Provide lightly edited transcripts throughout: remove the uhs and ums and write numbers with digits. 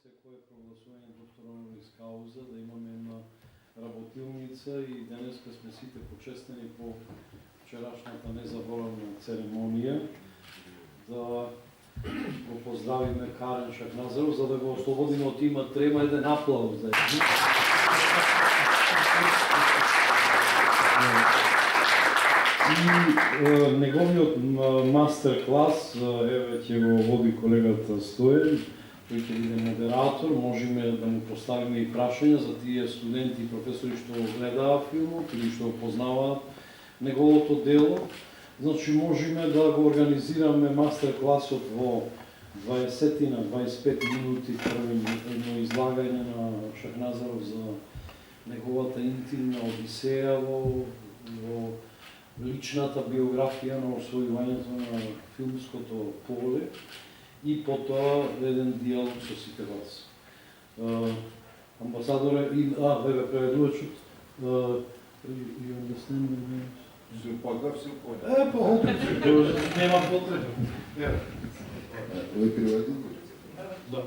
секое прогласување доктор honoris causa, да имаме една работилница и денеска сме сите почестени по вчерашната незаборавна церемонија да го поздравиме Карен Шахназаров, за да го ослободиме од има трема. Еден аплауз за него. И неговиот мастер клас, еве ќе го води колегата Стоен, кој ќе биде модератор. Можеме да му поставиме и прашања за тие студенти и професори што гледаат филмот или што познаваат неговото дело. Значи можеме да го организираме мастер класот во 20 на 25 минути, едно излагање на Шахназаров за неговата интимна одисеја во личната биографија на освојувањето на филмското поле и потоа еден диалог со сите вас. Амбасадоре, вебе преведувачот, you understand me? Все понял, все понял. По-опит, нема потреба. Вы переводите? Да.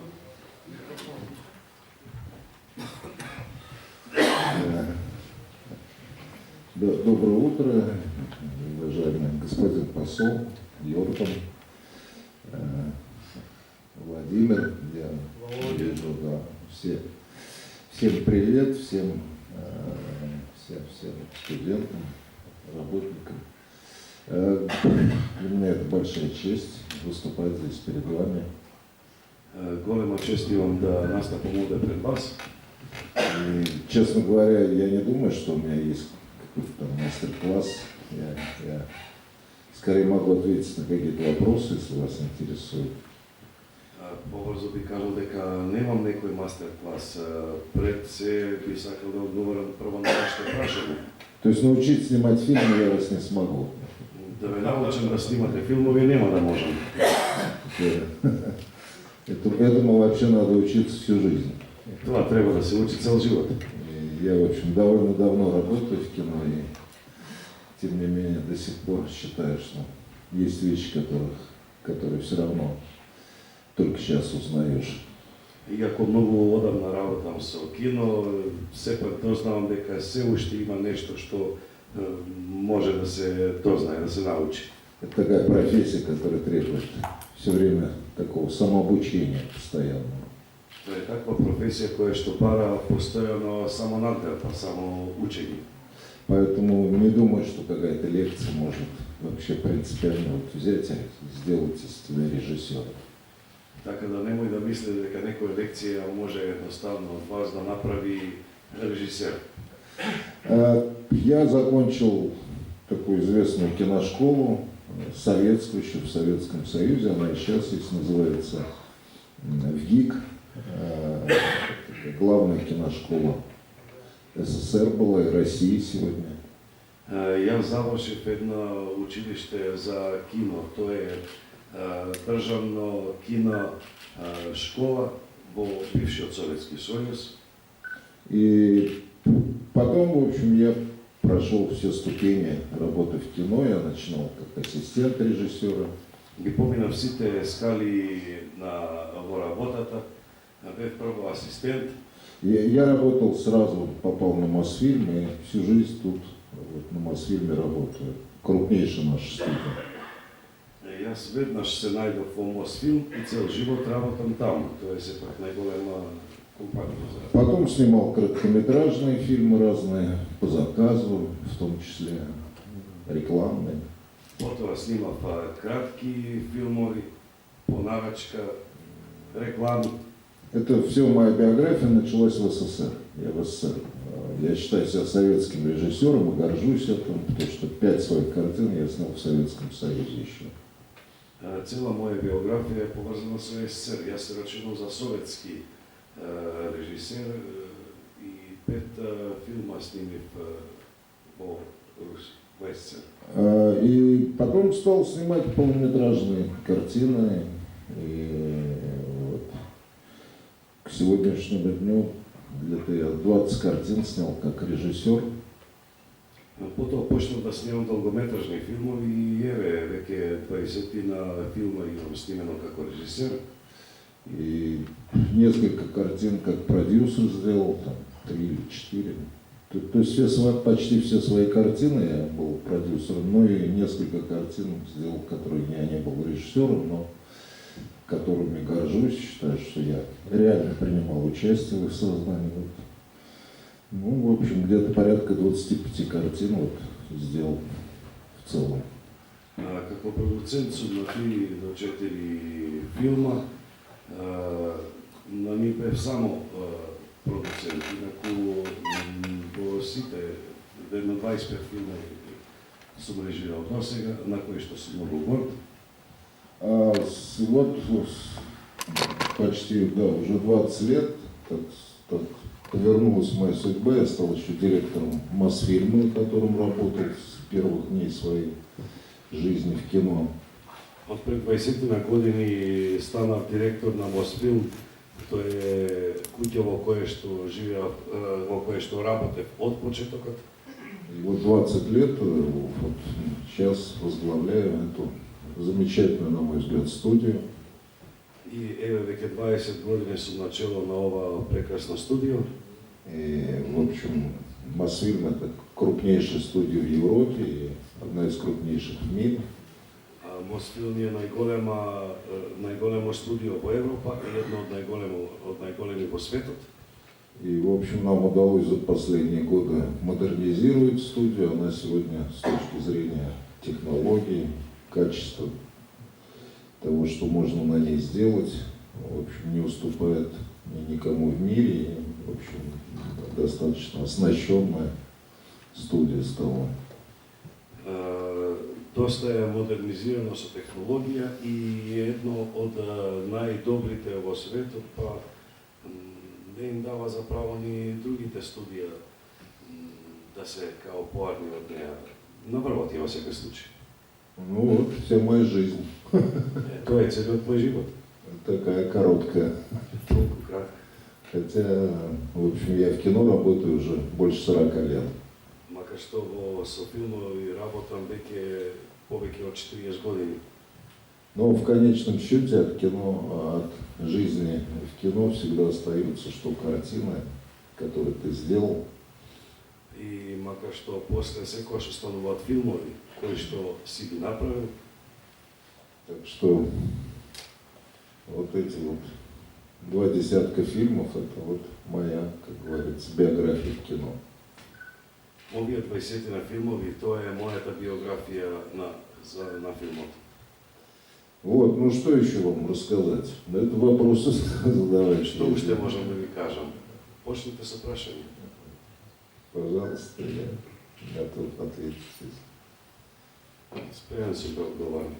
Доброе утро, уважаемый господин посол Йордан, Владимир, я вижу, да, всем привет, всем студентам, работникам. Для меня это большая честь выступать здесь перед вами. Голема чест имам да настапам овде пред вас. И, честно говоря, я не думаю, что у меня есть какой-то там мастер-класс. Я скорее могу ответить на какие-то вопросы, если вас интересует. Побрзо би кажал дека немам некој мастер-клас. Пред се би сакал да одговорам прво на вашето прашање. То есть научить снимать фильмы я вас не смогу. Да ве научам да снимате филмови нема да можам. Этому вообще надо учиться всю жизнь. Това треба да се учи цел живот. Я, в общем, довольно давно работаю в кино, и тем не менее до сих пор считаю, что есть вещи, которые все равно только сейчас узнаешь. Иако многу одамна работам со кино, сепак дознавам дека се уште има нешто што може да се дознае, да се научи. Это такая профессия, которая требует все время такого самообучения постоянного. Тоа е таква професија која што бара постојано самонатрепа, самоучење. Поэтому не думаю, что какая-то лекция может вообще принципиально взять и сделать из тебя режиссера. Така да немој да мисли дека некоја лекција може едноставно од вас да направи режисер. Я закончил такую известную киношколу, советскую, еще в Советском Союзе, она и сейчас есть, называется ВГИК, главная киношкола СССР была и России сегодня. Ја завршив едно училиште за кино, тоа е државно кино школа во бившиот Советски Союз. И потом, в общем, я прошел все ступени работы в кино. Я начинал как ассистент режиссера. Ги поминав сите скали во работата. Бев прво ассистент. Я работал сразу, попал на Мосфильм, и всю жизнь тут вот, на Мосфильме работаю. Крупнейшая наша студия. Јас веднаш се најдов во Мосфилм и цел живот работам таму. Тоа е сепак најголема компанија. Потом снимал короткометражные фильмы разные, по заказу, в том числе рекламные. Потоа снимав кратки филмови, по нарачка, реклами. Это все моя биография началась в СССР. Я в СССР. Я считаю себя советским режиссером и горжусь этим, потому что 5 своих картин я снял в Советском Союзе еще. Цела моја биографија е поврзана со СССР. Јас се рачунам за советски режисер и 5 филма снимив во СССР. И потом стал снимать полнометражные картины. И вот к сегодняшнему дню где-то я 20 картин снял как режиссер. Потоа почнав да снимам долгометражни филмови и еве веќе 20 филма имам снимено како режисер. И несколько картин как продюсер сделал, там, 3 или 4. То есть почти все свои картины я был продюсером, но и несколько картин сделал, которые я не был режиссером, но которыми горжусь, считаю, что я реально принимал участие в их создании. Вот. Ну, в общем, где-то порядка 25 картин вот сделал в целом. Како продуцент сум на 3 до 4 филма. На ми бев само продуцент, инаку во сите, на 25 филма сум режирал до сега, на кои што сум многу горд. Вот почти, да, уже 20 лет так повернулась моя судьба. Я стал еще директором Мосфильма, на котором работал с первых дней своей жизни в кино. Од пред 20 на години станав директор на Мосфилм, тоа е куќа во кое што живеав, во кое што работев од почетокот. И вот 20 лет, вот сейчас возглавляю эту замечательную, на мой взгляд, студию. И еве веќе 20 години сум на чело на ова прекрасно студио. И, в общем, Мосфильм — это крупнейшая студия в Европе и одна из крупнейших в мире. Мосфилм е најголемо студио во Европа и едно од најголеми во светот. И, в общем, нам удалось за последние годы модернизировать студию. Она сегодня с точки зрения технологий, качества того, что можно на ней сделать, в общем, не уступает никому в мире. И, в общем, достаточно оснащенная студия стала. Доста е модернизирано со технологија и е едно од најдобрите во светот, па не им дава за право ни другите студија да се као поарни од неја. Наврват ја во секој случај. Ну вот, вся моя жизнь. Тоа е целиот мој живот. Такая короткая. Толку кратка. Хотя, в общем, я в кино работаю уже больше 40 лет. Макар што со филмови работам повеќе од 40 години. Но в конечном счете от кино, от жизни в кино всегда остаются что картины, которые ты сделал. И макар што после секоја што стануваат филмови, кои што си ги направил. Так что вот эти вот 20 фильмов, это вот моя, как говорится, биография в кино. Овие 20 на филмови, тоа е мојата биографија на филмот. Вот, ну что еще вам рассказать? На это вопросы задавать. Што уште можам да ви кажам? Почнете со прашање. Пожалуйста, я готов ответить. Спремен сум да одговарам.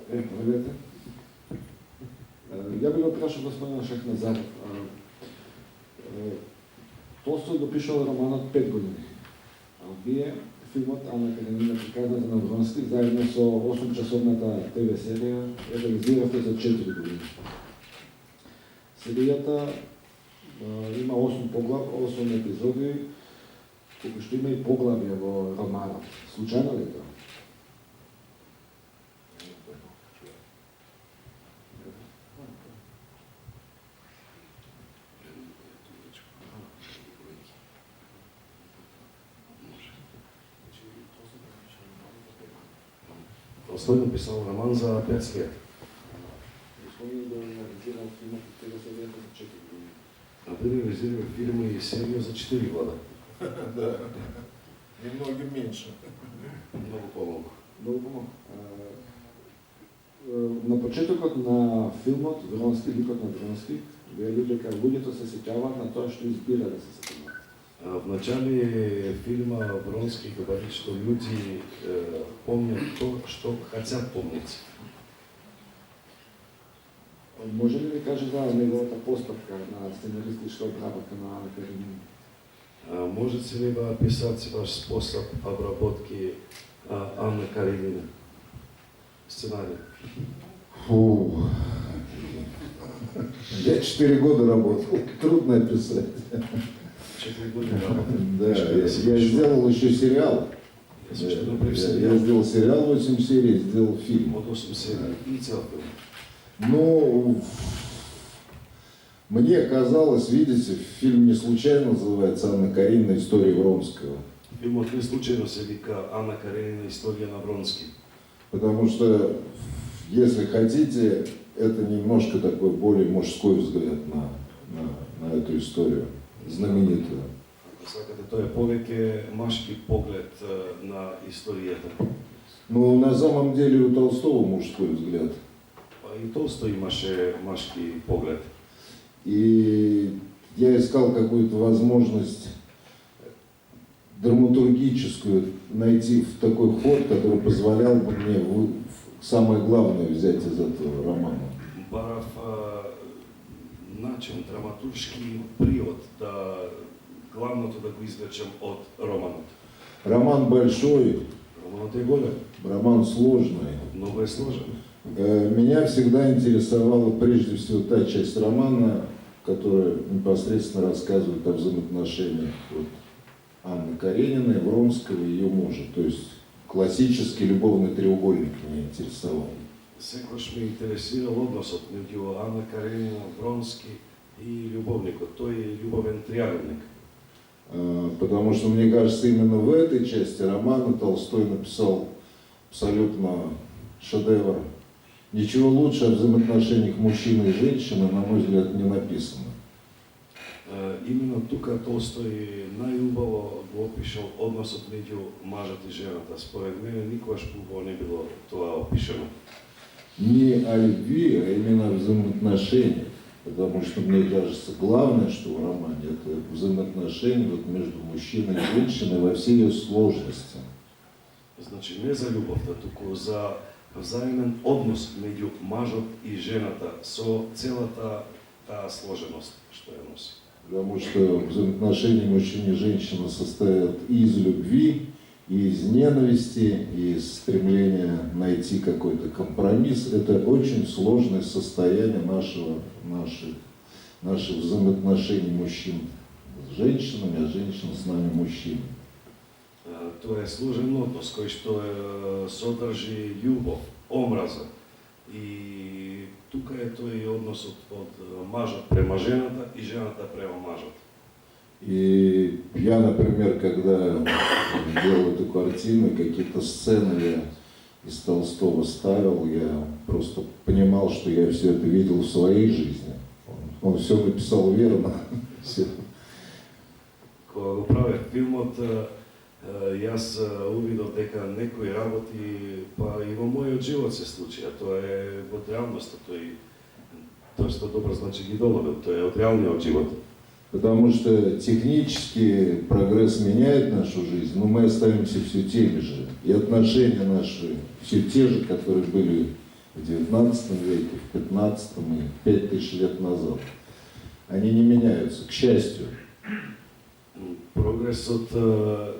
Здравейте. Я би го прашал господина Шахназар. Толстой допишал романот 5 години. А вие филмот Ана Каренина приказната на Вронски заедно со 8-часовната ТВ серија ја реализиравте за 4 години. Серијата има 8 епизоди, колку што има и поглавја во романот. Случајно ли тоа? Толстой написал роман за 5 лет. Господин да реализирал филмот и ТВ серијата за 4 години. А да реализирал филм и серија за 4 года. Да, немного меньше. Многу помалку. Многу помалку. На почетокот на филмот Вронски, ликот на Вронски, вели дека луѓето се сеќаваат на тоа што избира да се сеќаваат. В начале филма Вронски говори, што луѓе помнят то, што хотят помнить. Може ли да каже за неговата постапка на сценаристичка обработка на Ана Каренина? Можете ли да описать ваш способ обработки Анны Каренина? Сценарий. Фу. Я 4 года работал, трудно описать. 4 года работы. Да, я сделал еще сериал. Я сделал сериал 8 серий, сделал фильм. От 8 серий и цел филм. Ну, мне казалось, видите, фильм не случайно называется «Анна Каренина. История Вронского». Филмот не случайно се вика Ана Каренина история на Вронски. Потому что, если хотите, это немножко такой более мужской взгляд на эту историю, знаменитую. Ако сакате, тоа е повеќе машки поглед на историјата. Но на самом деле у Толстого мужской взгляд. Па и Толстој имаше машки поглед. И я искал какую-то возможность драматургическую найти в такой ход, который позволял бы мне самое главное взять из этого романа. Барав начин, драматуршки привод да главното да го извлечем од романот. Роман большой, Романот е голем, роман сложный. многу е сложен. Меня всегда интересовала прежде всего та часть романа, которая непосредственно рассказывает о взаимоотношениях вот Анны Карениной, Вронского и ее мужа. То есть классический любовный треугольник меня интересовал. Секојаш ме интересирал односот меѓу Ана Каренина, Вронски и љубовникот. Тој е љубовен триаголник. Потому что, мне кажется, именно в этой части романа Толстой написал абсолютно шедевр. Ничего лучше о взаимоотношениях мужчины и женщины, на мой взгляд, не написано. Именно тука Толстој најубаво го опишал односот меѓу мажот и жената. Според мене никогаш убаво не било тоа опишено. Не о любви, а именно о взаимоотношениях. Потому что, мне кажется, главное, что в романе, это взаимоотношения вот между мужчиной и женщиной во всей ее сложности. Значи не за љубовта, туку за взаимен однос меѓу мажот и жената со целата таа сложеност што ја носи. Потому что взаимоотношения мужчины и женщины состоят и из любви, и из ненависти, и из стремления найти какой-то компромисс. Это очень сложное состояние наших взаимоотношений мужчин с женщинами, а женщин с нами мужчинами. Тоа е сложен однос кој што содржи љубов, омраза. И тука е тој односот од мажот према жената и жената према мажот. И я, например, когда делал эту картину, какие-то сцены я из Толстого ставил, я просто понимал, что я все это видел в своей жизни. Он все написал верно. Кога го правев филмот, јас увидов дека некои работи, па и во мојот живот се случија. Тоа е од реалноста, тоа што добро значи ги доловил, тоа е од реалниот живот. Потому что технически прогресс меняет нашу жизнь, но мы остаемся все теми же. И отношения наши все те же, которые были в 19 веке, в 15 и 5000 лет назад. Они не меняются, к счастью. Прогресот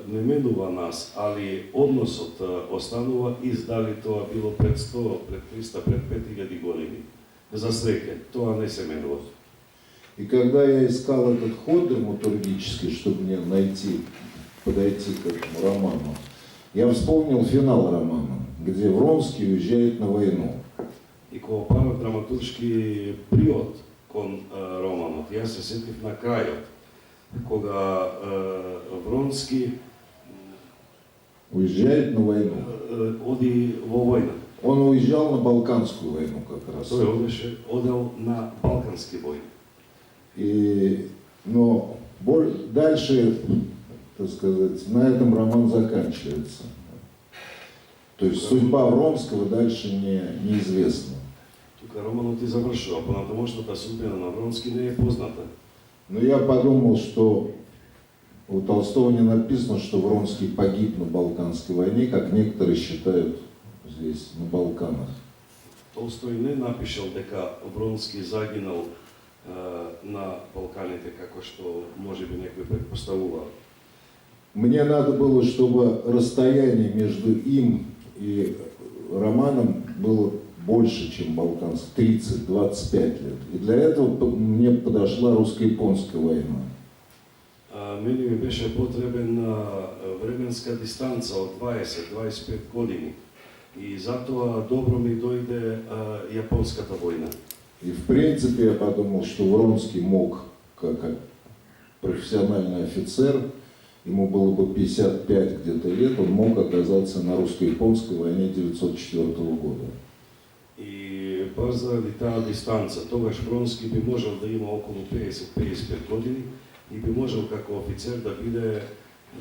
не менува нас, али односот останува издали тоа било пред 100, пред 300, пред 5000 години. За среќа, тоа не се менува. И когда я искал этот ход драматургический, чтобы мне подойти к этому роману, я вспомнил финал романа, где Вронский уезжает на войну. И кога правев драматуршки приод кон романот, јас се сетив на крајот, кога Вронски уезжает на войну. Оди во војна. Он уезжал на Балканскую войну как раз. Тој одел на Балкански вој. Но дальше, так сказать, на этом роман заканчивается. То есть судьба Вронского дальше неизвестна. Тука романот и завршува, понатомошната судбина на Вронски не е позната. Но я подумал, что у Толстого не написано, что Вронский погиб на Балканской войне, как некоторые считают здесь, на Балканах. Толстој не напишал дека Вронски загинал на Балканите, како што може би некој предпоставува. Мне надо было, чтобы расстояние между им и романом было больше, чем балканский, 30-25 лет. И для этого мне подошла русско-японская война. Мене ми беше потребен временска дистанца од 20-25 години. И затоа добро ми дојде Јапонската војна. И в принципе я подумал, что Вронский мог, как профессиональный офицер, ему было бы 55 где-то лет, он мог оказаться на русско-японской войне 1904 года. И баш заради таа дистанца, тогаш Вронски би можел да има околу 50-55 години и би можел како офицер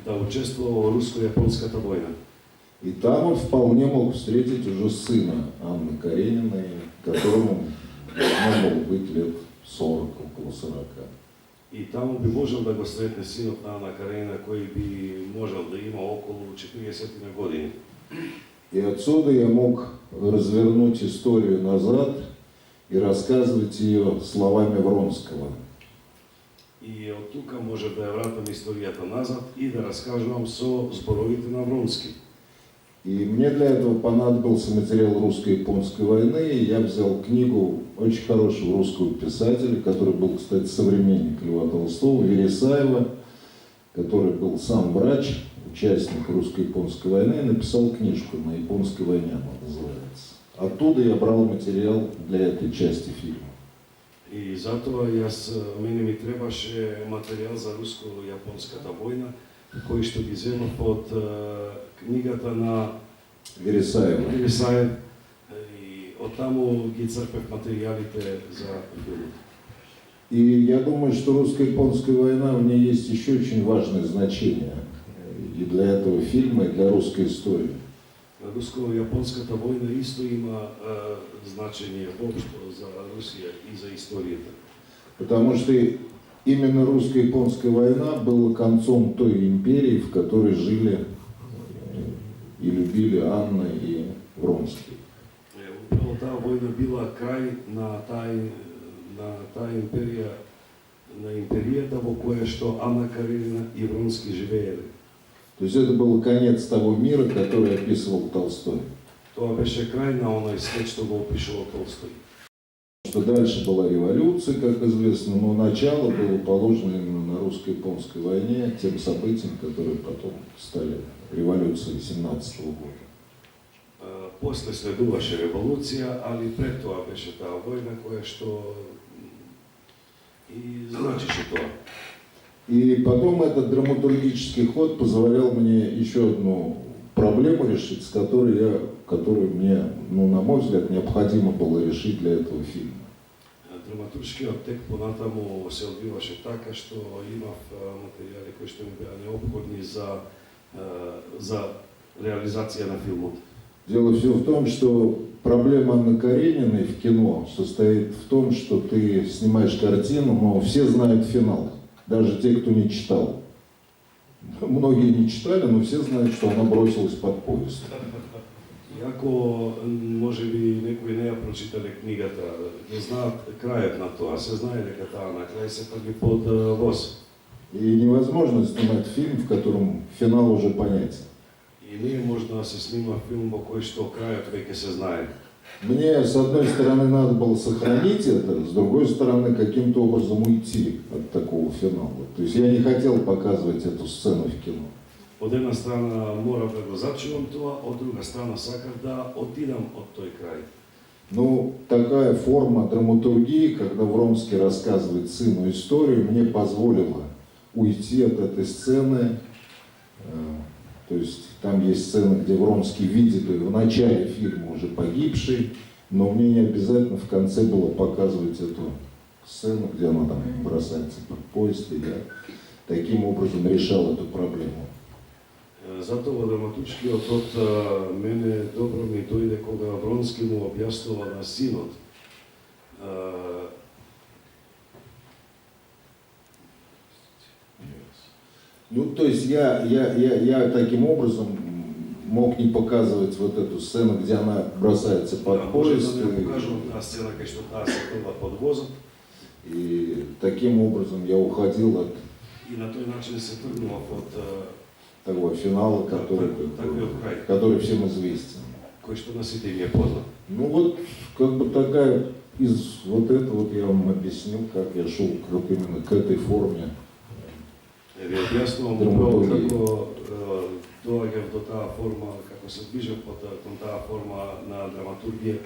да учествува во руско-јапонската војна. И там он вполне мог встретить уже сына Анны Карениной, которому должно было быть лет 40, около 40. И таму би можел да го сретне синот на Ана Каренина, кој би можел да има околу 40 години. И отсюда я мог развернуть историю назад и рассказывать ее словами Вронского. И од тука може да ја вратам историјата назад и да раскажувам со зборовите на Вронски. И мне для этого понадобился материал русско-японской войны, и я взял книгу очень хорошего русского писателя, который был, кстати, современник Льва Толстого, Вересаева, который был сам врач, участник русско-японской войны, и написал книжку «На японской войне» она называется. Оттуда я брал материал для этой части фильма. И затоа мене ми требаше материјал за руско-јапонската војна, кој што ги земав од книгата на Вересаева. И оттаму ги црпев материјалите за филмот. И я думаю, что русско-японская война, в ней есть еще очень важное значение и для этого фильма, и для русской истории. Руско-јапонската војна исто има значење воопшто за Русија и за историјата. Потому что именно русско-японская война была концом той империи, в которой жили и любили Анна и Вронский. Управо таа војна била крај на таа империја, на империјата во која што Анна Каренина и Вронски живееле. То есть это был конец того мира, который описывал Толстой. Тоа беше крај на оној свет што го опишувал Толстой. Что дальше была революция, как известно, но начало было положено именно на русско-японской войне, тем событиям, которые потом стали революцией 17 года. После следуваше револуција, али пред тоа беше таа војна која што и значише тоа. И потом этот драматургический ход позволял мне еще одну проблему решить, которую мне, на мой взгляд, необходимо было решить для этого фильма. Драматуршкиот тек понатаму се одвиваше така што имав материјали кои што ми беа неопходни за реализација на филмот. Дело все в том, что проблема Анны Карениной в кино состоит в том, что ты снимаешь картину, но все знают финал, даже те, кто не читал. Многие не читали, но все знают, что она бросилась под поезд. Иако можеби некои не ја прочитале книгата, не знаат крајот на тоа, се знае дека таа на крај се трги под воз. И невозможно снимать фильм, в котором финал уже понятен. И не може да се снима филм во кој што крајот веќе се знае. Мне, с одной стороны, надо было сохранить это, с другой стороны, каким-то образом уйти от такого финала. То есть я не хотел показывать эту сцену в кино. Од една страна морав да го зачувам тоа, од друга страна сакав да отидам од тој крај. Ну, такая форма драматургии, когда Вронский рассказывает сыну историю, мне позволила уйти от этой сцены. То есть там есть сцена, где Вронский видит ее в начале фильма уже погибшей, но мне не обязательно в конце было показывать эту сцену, где она там бросается под поезд, и я таким образом решал эту проблему. Затоа драматуршкиот од мене добро ми дојде кога Вронски му објаснува на синот. Ну, то есть я таким образом мог не показывать вот эту сцену, где она бросается под поезд. Да не покажувам таа сцена кај што таа се тргва под возот. И таким образом я уходил от И на тој начин се тргнував од того финала, который всем известен. Кој што на сите им е познат. Ну вот, как бы такая, из вот этого вот я вам объяснил, как я шел именно к этой форме. Ви објаснувам управо како доаѓав до таа форма, како се движев по таа форма на драматургија.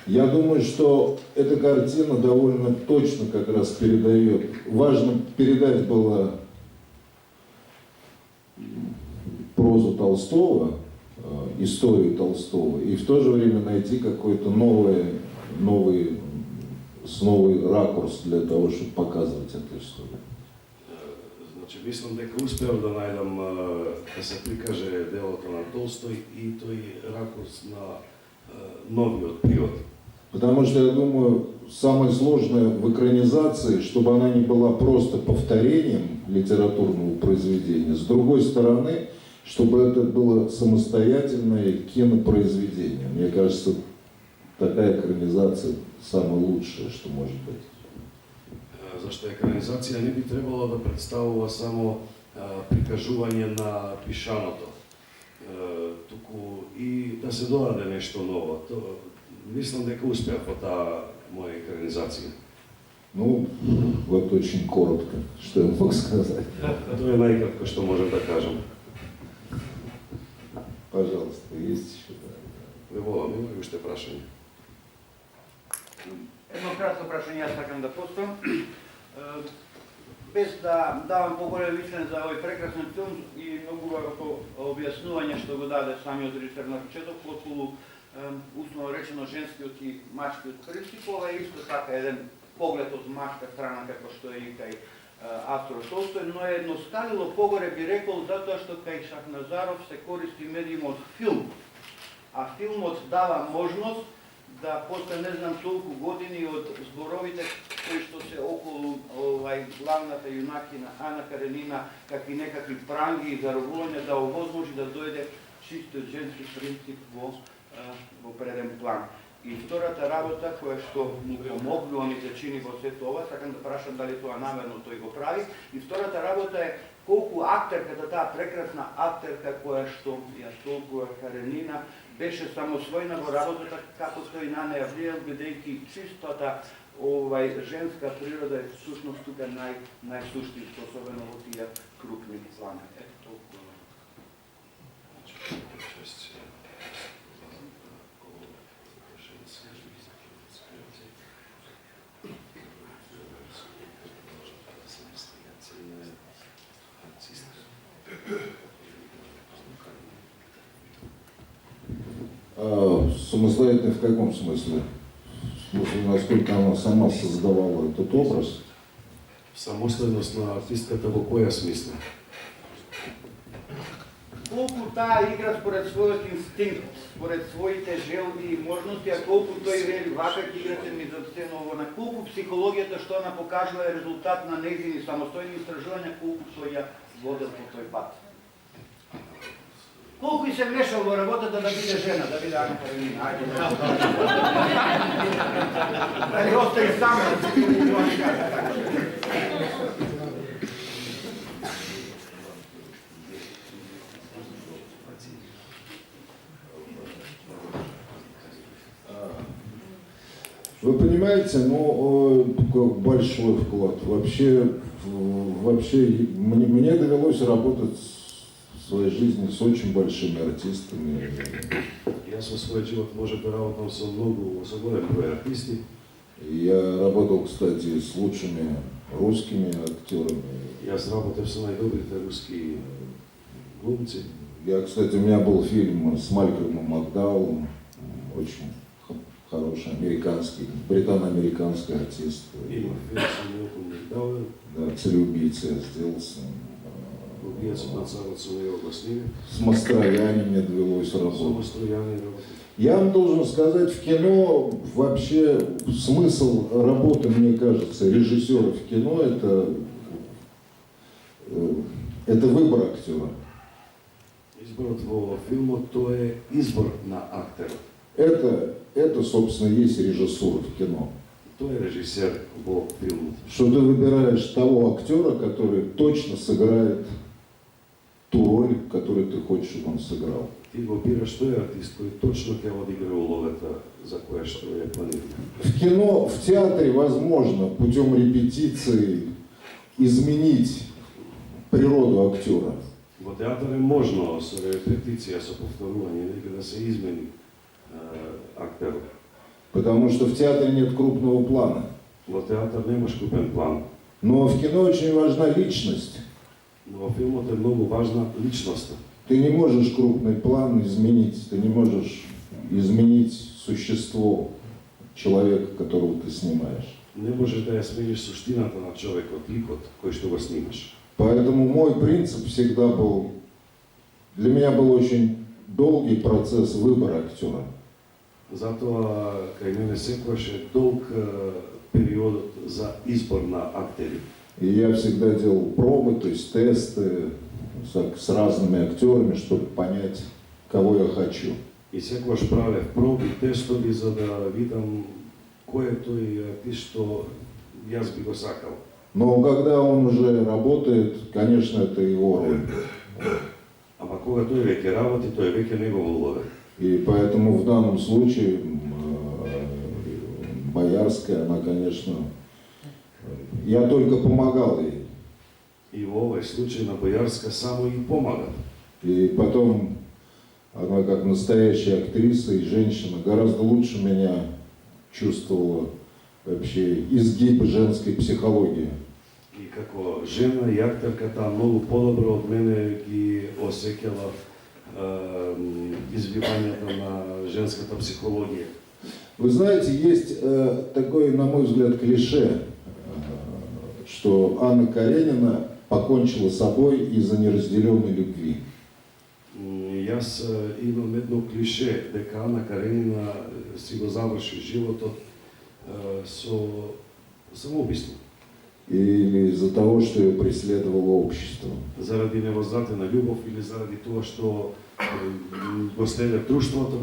Я думаю, что эта картина довольно точно как раз передает. Важно передать было прозу Толстого, историю Толстого, и в то же время найти какой-то новый ракурс для того, чтобы показывать эту историю. Значи, мислам дека успеав да најдам да се прикаже делото на Толстој и тој ракурс на новиот период. Потому что, я думаю, самое сложное в экранизации, чтобы она не была просто повторением литературного произведения, с другой стороны, чтобы это было самостоятельное кинопроизведение. Мне кажется, такая экранизация самое лучшее, что может быть. Зашто екранизација не би требало да представува само прикажување на пишаното, туку и да се додаде нешто ново. Мислам дека успеав во таа моја екранизација. Ну, вот очень коротко, что я мог сказать. Тоа е најкратко што можем да кажем. Пожалуйста, есть еще? Волам, има ли уште прашање? Едно кратко прашање јас сакам да поставам. Без да давам поголем мислење за овој прекрасен филм и многу убаво објаснување што го даде самиот режисер на почеток околу условно речено женскиот и мачкиот принцип, ова е исто така еден поглед од мачка страна како што е и кај авторот Толстој, но е едноставило погоре би рекол затоа што кај Шахназаров се користи медиумот филм, а филмот дава можност да после не знам толку години од зборовите кои што се околу главната јунакина Ана Каренина, какви некакви пранги и заробување да овозможи да дојде чисто женски принцип во преден план. И втората работа која што му помогнува ми се чини во сето ова, сакам да прашам дали тоа намерно тој го прави, и втората работа е колку актерката, таа прекрасна актерка која што ја толкува Каренина, беше самосвојна во работата како тој на неја влијал, бидејќи чистата женска природа е всушност тука најсуштинска, особено во тие крупни планови. Ето толку. Самостоятельно в каком смысле? В смысле, насколько она сама создавала этот образ? Самостојност на артистката во која смисла? Колку таа игра според својот инстинкт, според своите желби и можности, а колку тој вели вака ќе играте ми за сцена, на колку психологијата што она покажува е резултат на нејзини самостојни истражувања, колку тој ја водел по тој пат. Колку и се мешал во работата да биде жена, да биде Ана Каренина, ајде да. Дали остаи сама, да се не кажа така. Вы понимаете, большой вклад. Вообще мне довелось работать в своей жизни с очень большими артистами. Јас во својот живот може да работам со многу, со голем број артисти. Я работал, кстати, с лучшими русскими актерами. Јас работев со најдобрите руски глумци. Кстати, у меня был фильм с Малькольмом Макдаулом, очень хороший, американский, британо-американский артист. Има филм со Малкольм Макдаул. Да, «Цареубийца» я сделал с ним. Убијаца на царицу на его сниме. С Мастрояни мне довелось работать. Со Мастрояни работать. Я вам должен сказать, в кино вообще смысл работы, мне кажется, режиссера в кино это выбор актера. Изборот во филмот тоа е избор на актерот. Это, собственно, есть режиссура в кино. Тоа е режисер во филмот. Что ты выбираешь того актера, который точно сыграет ту роль, которую ты хочешь, чтобы он сыграл. Ти го бираш тој артист кој точно ќе одигра улогата за која што е планирана. В кино, в театре возможно путем репетиции изменить природу актера. Во театър е можно со репетиција, со повторување, нека да се измени актерот. Потому что в театре нет крупного плана. Во театър немаш крупен план, Но в кино очень важна личность. но во филмот е многу важна личноста. Ты не можешь крупный план изменить, ты не можешь изменить существо человека, которого ты снимаешь. Не можеш да ја смениш суштината на човекот, ликот кој што го снимаш. Поэтому мой принцип всегда был, для меня был очень долгий процесс выбора актера. Затоа кај мене секогаш е долг периодот за избор на актери. И я всегда делал пробы, то есть тесты с разными актерами, чтобы понять, кого я хочу. И секогаш правев проби, тестови за да видам кој е тој артист што јас би го сакал. Но когда он уже работает, конечно, это его роль. Ама кога тој веќе работи, тој е веќе негова улога. И поэтому в данном случае Боярская, она, конечно, я только помогал ей. И во овој случај на Боярска само и помага. И потом она, как настоящая актриса и женщина, гораздо лучше меня чувствовала вообще изгиб женской психологии. И како жена и актерка таа многу подобро од мене ги осеќала избивањата на женската психологија. Вы знаете, есть такое, на мой взгляд, клише, что Анна Каренина покончила с собой из-за неразделенной любви. Јас имам едно клише дека Ана Каренина си го заврши животот со самоубиство. Или из-за того, что ее преследовало общество. Заради невозвратена љубов или заради тоа што го следа друштвото.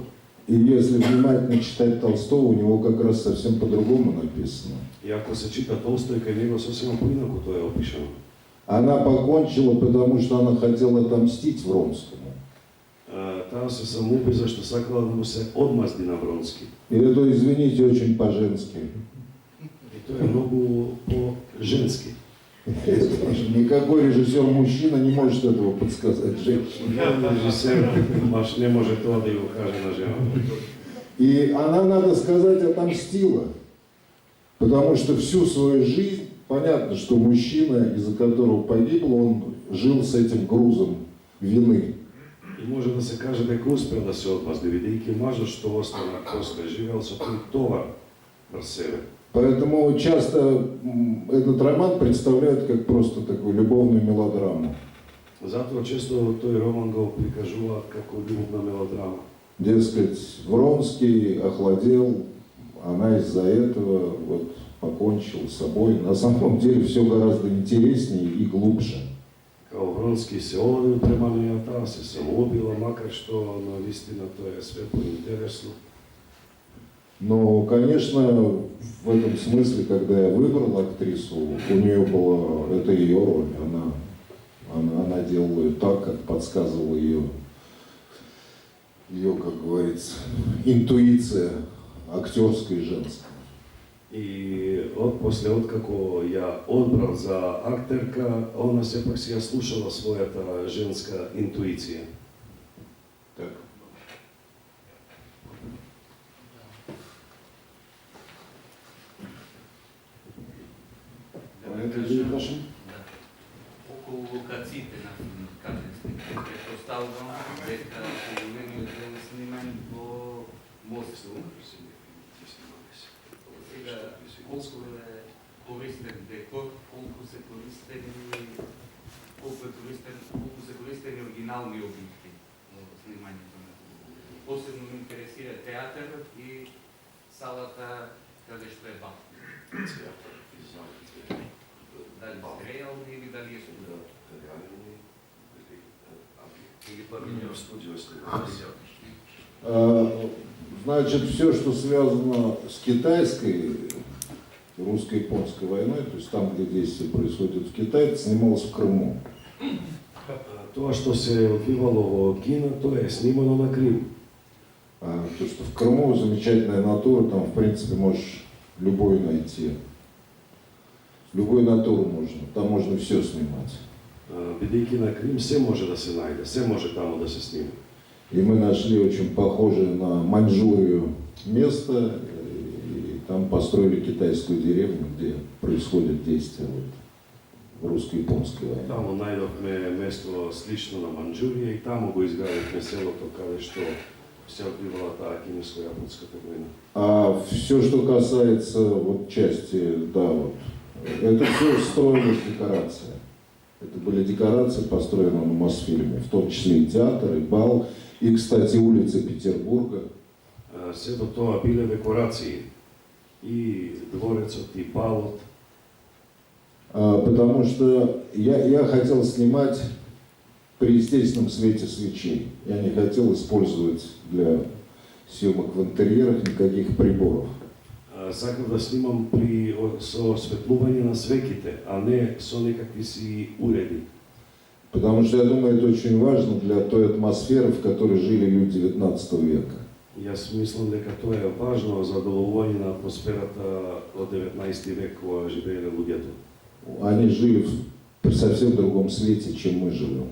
И если внимательно читать Толстого, у него как раз совсем по-другому написано. И ако се чита Толстој, кај него сосема поинаку тоа е опишано. Она покончила, потому что она хотела отомстить Вронскому. Таа се самоуби зашто сакала да му се одмазди на Вронски. И это, извините, очень по-женски. И тоа е многу по-женски. Никакой режиссер-мужчина не может этого подсказать женщине. Режисер маш не може тоа да ја каже на жената. И она, надо сказать, отомстила. Потому что всю свою жизнь, понятно, что мужчина, из-за которого погибл, он жил с этим грузом вины. И може да се каже дека успел да се одмазди, бидејќи мажот што остана после живеел со тој товар врз себе. Поэтому часто этот роман представляют как просто такую любовную мелодраму. Затоа често тој роман го прикажуваат како љубовна мелодрама. Дескать, Вронский охладел, она из-за этого вот покончила с собой. На самом деле все гораздо интереснее и глубже. Као Вронски се одил према неја, таа се самоубила, макар што на вистина тоа е све поинтересно. Но, конечно, в этом смысле, когда я выбрал актрису, у нее была, это ее роль, она делала ее так, как подсказывала ее, как говорится, интуиция актерская и женская. И после откако ја одбрав за актерка, она сепак си ја слушала својата женска интуиција. Так. Околу локациите на Катински, претпоставувам дека големиот дел е снимен во Москва. Сега, колку е користен декор, колку се користени оригинални објекти во снимањето на това. Посебно ме интересира театарот и салата каде што е бак. Дали реални или дали е студио? Или павильон? Значит, все, что связано с китайской, русско-японской войной, то есть там, где действие происходит в Китае, это снималось в Крыму. Тоа што се одвивало во Кина, тоа е снимано на Крим. То, что в Крыму замечательная натура, там, в принципе, можешь любой найти. Любую натуру можно, там можно все снимать. Бидејќи на Крим се може да се најде, се може таму да се снима. И мы нашли очень похожее на Маньчжурию место, и там построили китайскую деревню, где происходит действие вот, русско-японской войны. Таму најдовме место слично на Манџурија и таму го изградивме селото каде што се одвивала таа кинеско-јапонската војна. А все, что касается вот части, да, вот, это все строилось декорация. Это были декорации, построенные на Мосфильме, в том числе и театр, и бал, и, кстати, улицы Петербурга. Сето тоа биле декорации. И дворецот, и балот. Потому что я хотел снимать при естественном свете свечей. Я не хотел использовать для съемок в интерьерах никаких приборов. Сакав да снимам со осветлување на свеките, а не со некакви си уреди. Потому что я думаю, это очень важно для той атмосферы, в которой жили люди XIX века. Јас мислам дека тоа е важно за задоволување на атмосферата од 19 век кога живееле луѓето. Они жили при совсем другом свете, чем мы живем.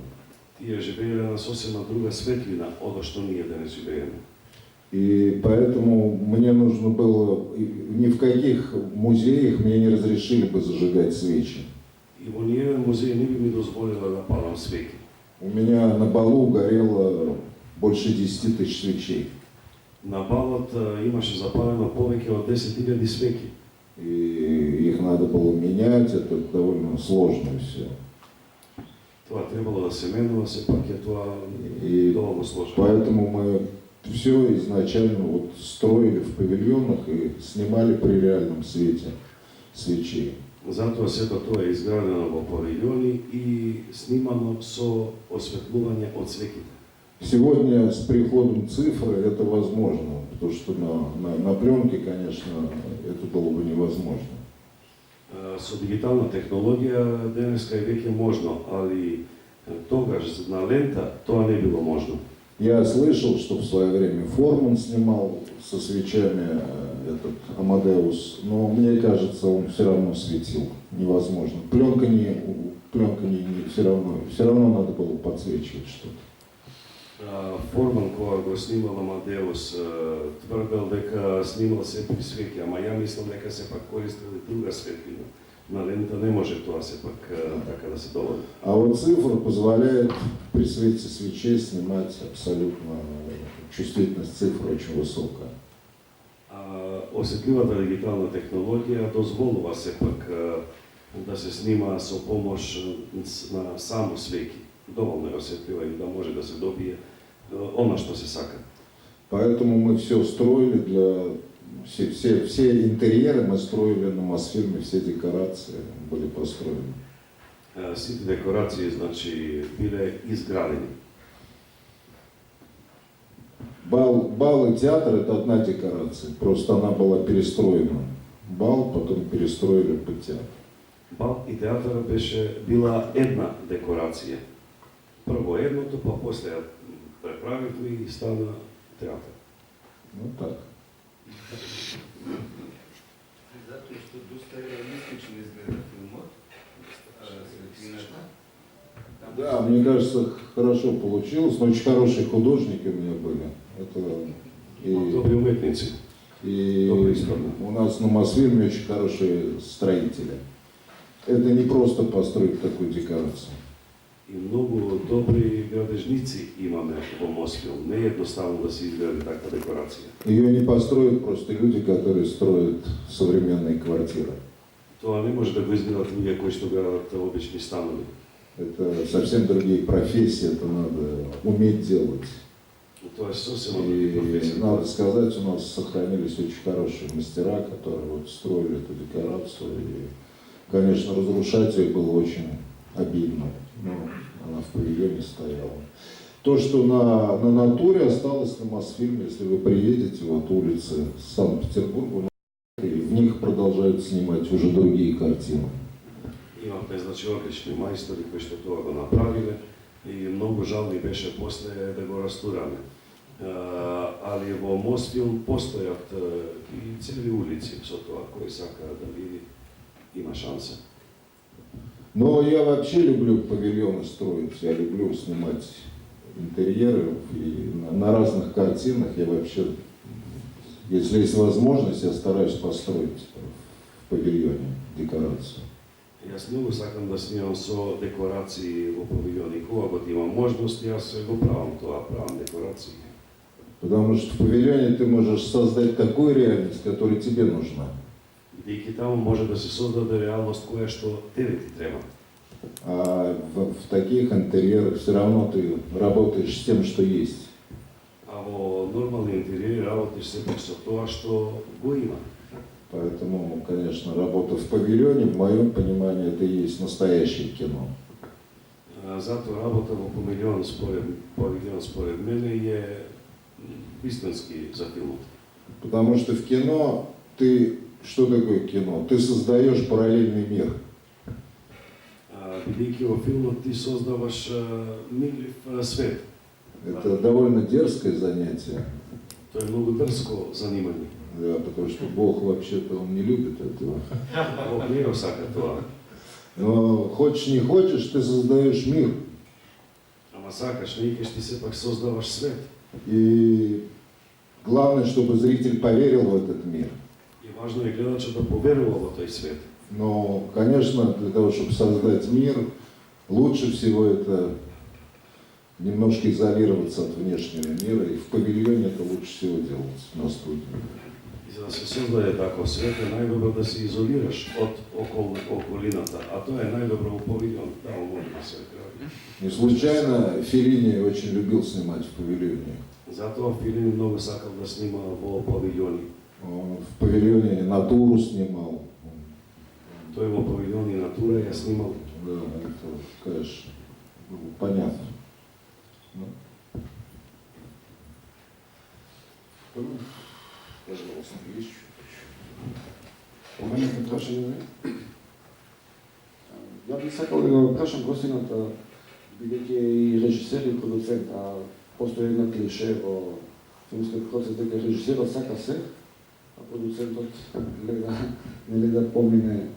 Тие живееле на сосема друга светлина од што ние денес живееме. И поэтому мне нужно было, ни в каких музеях мне не разрешили бы зажигать свечи. И во ниеден музеј не би ми дозволила да палам свеки. У меня на балу горело больше 10 тысяч свечей. На балот имаше запалено повеќе од 10.000 свеки. И их надо было менять, это довольно сложно все. Тоа требало да се менува, сепак е тоа И доволно сложно. поэтому мы все изначально вот строили в павильонах и снимали при реальном свете свечей. Затоа сето тоа е изградено во павилјони и снимано со осветлување од свеките. Сегодня с приходом цифры это возможно, потому что на пленке, конечно, это было бы невозможно. Со дигитална технологија денеска е веќе можно, али тогаш на лента тоа не било можно. Я слышал, что в свое время Форман снимал со свечами этот Амадеус, но мне кажется, он все равно светил. Невозможно. Пленка не все равно надо было подсвечивать что-то. Форман кога го снимал Амадеус тврдел дека снимал се при свеќи, ама ја мислам дека се пак користел друга светлина. На лента не може тоа се пак така да се доводи. А вот цифра позволяет при свете свечей снимать абсолютно, чувствительность цифры очень высокая. Осетливата дигитална технологија дозволува сепак да се снима со помош на само свеки. Доволно е осетлива и да може да се добие она што се сака. Поэтому мы все строили все интерьеры мы строили на Мосфильме, все декорации были построены. Сите декорации, значи, биле изградени. Бал и театр – это одна декорация, просто она была перестроена. Бал потом перестроили под театр. Бал и театар била една декорација. Прво едното, па после ја преправивме и стана театар. Ну так. Затоа што доста реалистично изгледа филмот, светлината. Да, мне кажется, хорошо получилось, но очень хорошие художники у меня были. Добри уметници. И Добрый история. у нас на Мосфильме очень хорошие строители. Это не просто построить такую декорацию. И многу добри градежници имаме во Мосфилм. Не е едноставно да се изгради таква декорација. Ее не построят просто люди, которые строят современные квартиры. Тоа не може да го изградат луѓе кои што градат обични станови. Это совсем другие профессии, это надо уметь делать. Тоа е сосема други И професија. надо сказать, у нас сохранились очень хорошие мастера, которые вот строили эту декорацию. И, конечно, разрушать ее было очень обидно. Но она в павильоне стояла. То, что на натуре осталось на Мосфильме, если вы приедете, вот улицы Санкт-Петербурга, и в них продолжают снимать уже другие картины. Имавме, значи, одлични мајстори кои што тоа го направиле и многу жал ми беше после да го растураме. Али во Мосфилм постојат и цели улици со тоа кој сака да види, има шанса. Но я вообще люблю павильоны строить, я люблю снимать интерьеры, и на разных картинах я вообще, если есть возможность, я стараюсь построить в павильоне декорацию. Јас многу сакам да снимам со декорации во павилјони. Кога го имам можност, јас го правам тоа, правам декорации. Потому что в павильоне ты можешь создать такую реальность, которая тебе нужна. Бидејќи таму може да се создаде реалност која што тебе ти треба. А в таких интерьерах все равно ты работаешь с тем, что есть. А во нормални интериери работиш сепак со тоа што го има. Поэтому, конечно, работа в павильоне, в моем понимании, это и есть настоящее кино. Затоа работа во павилјон според мене е истински за филмот. Потому что в кино ты... Что такое кино? Ты создаешь параллельный мир. Бидејќи во филмот ти создаваш мирлив свет. Это довольно дерзкое занятие. Тоа е многу дрско занимање. Да, потому что Бог вообще-то он не любит этого. Бог не го сака тоа. Но хочешь не хочешь, ты создаешь мир. Ама сакаш, не икаш, ти сепак создаваш свет. И главное, чтобы зритель поверил в этот мир. И важно е гледачот да поверува во тој свет. Но, конечно, для того, чтобы создать мир, лучше всего это немножко изолироваться от внешнего мира. И в павильоне это лучше всего делать на студии. И за да се создаде таков свет, е најдобро да се изолираш од околината, а тоа е најдобро во павилјон, таму може да се прави. Не случайно Феллини очень любил снимать в павильоне. Затоа Филини многу сакал да снима во павилјони. Он в павильоне натуру снимал. Тој во павилјони натура ја снимал. Да, это, конечно, понятно. Ну. Пожалуйста, есть что-то? У мене е прашање. Ја бих сакал да го прашам гостината, бидејќи е и режисер и продуцент, а постои една клише во филмскиот процес дека режисерот сака се, а продуцентот не да помине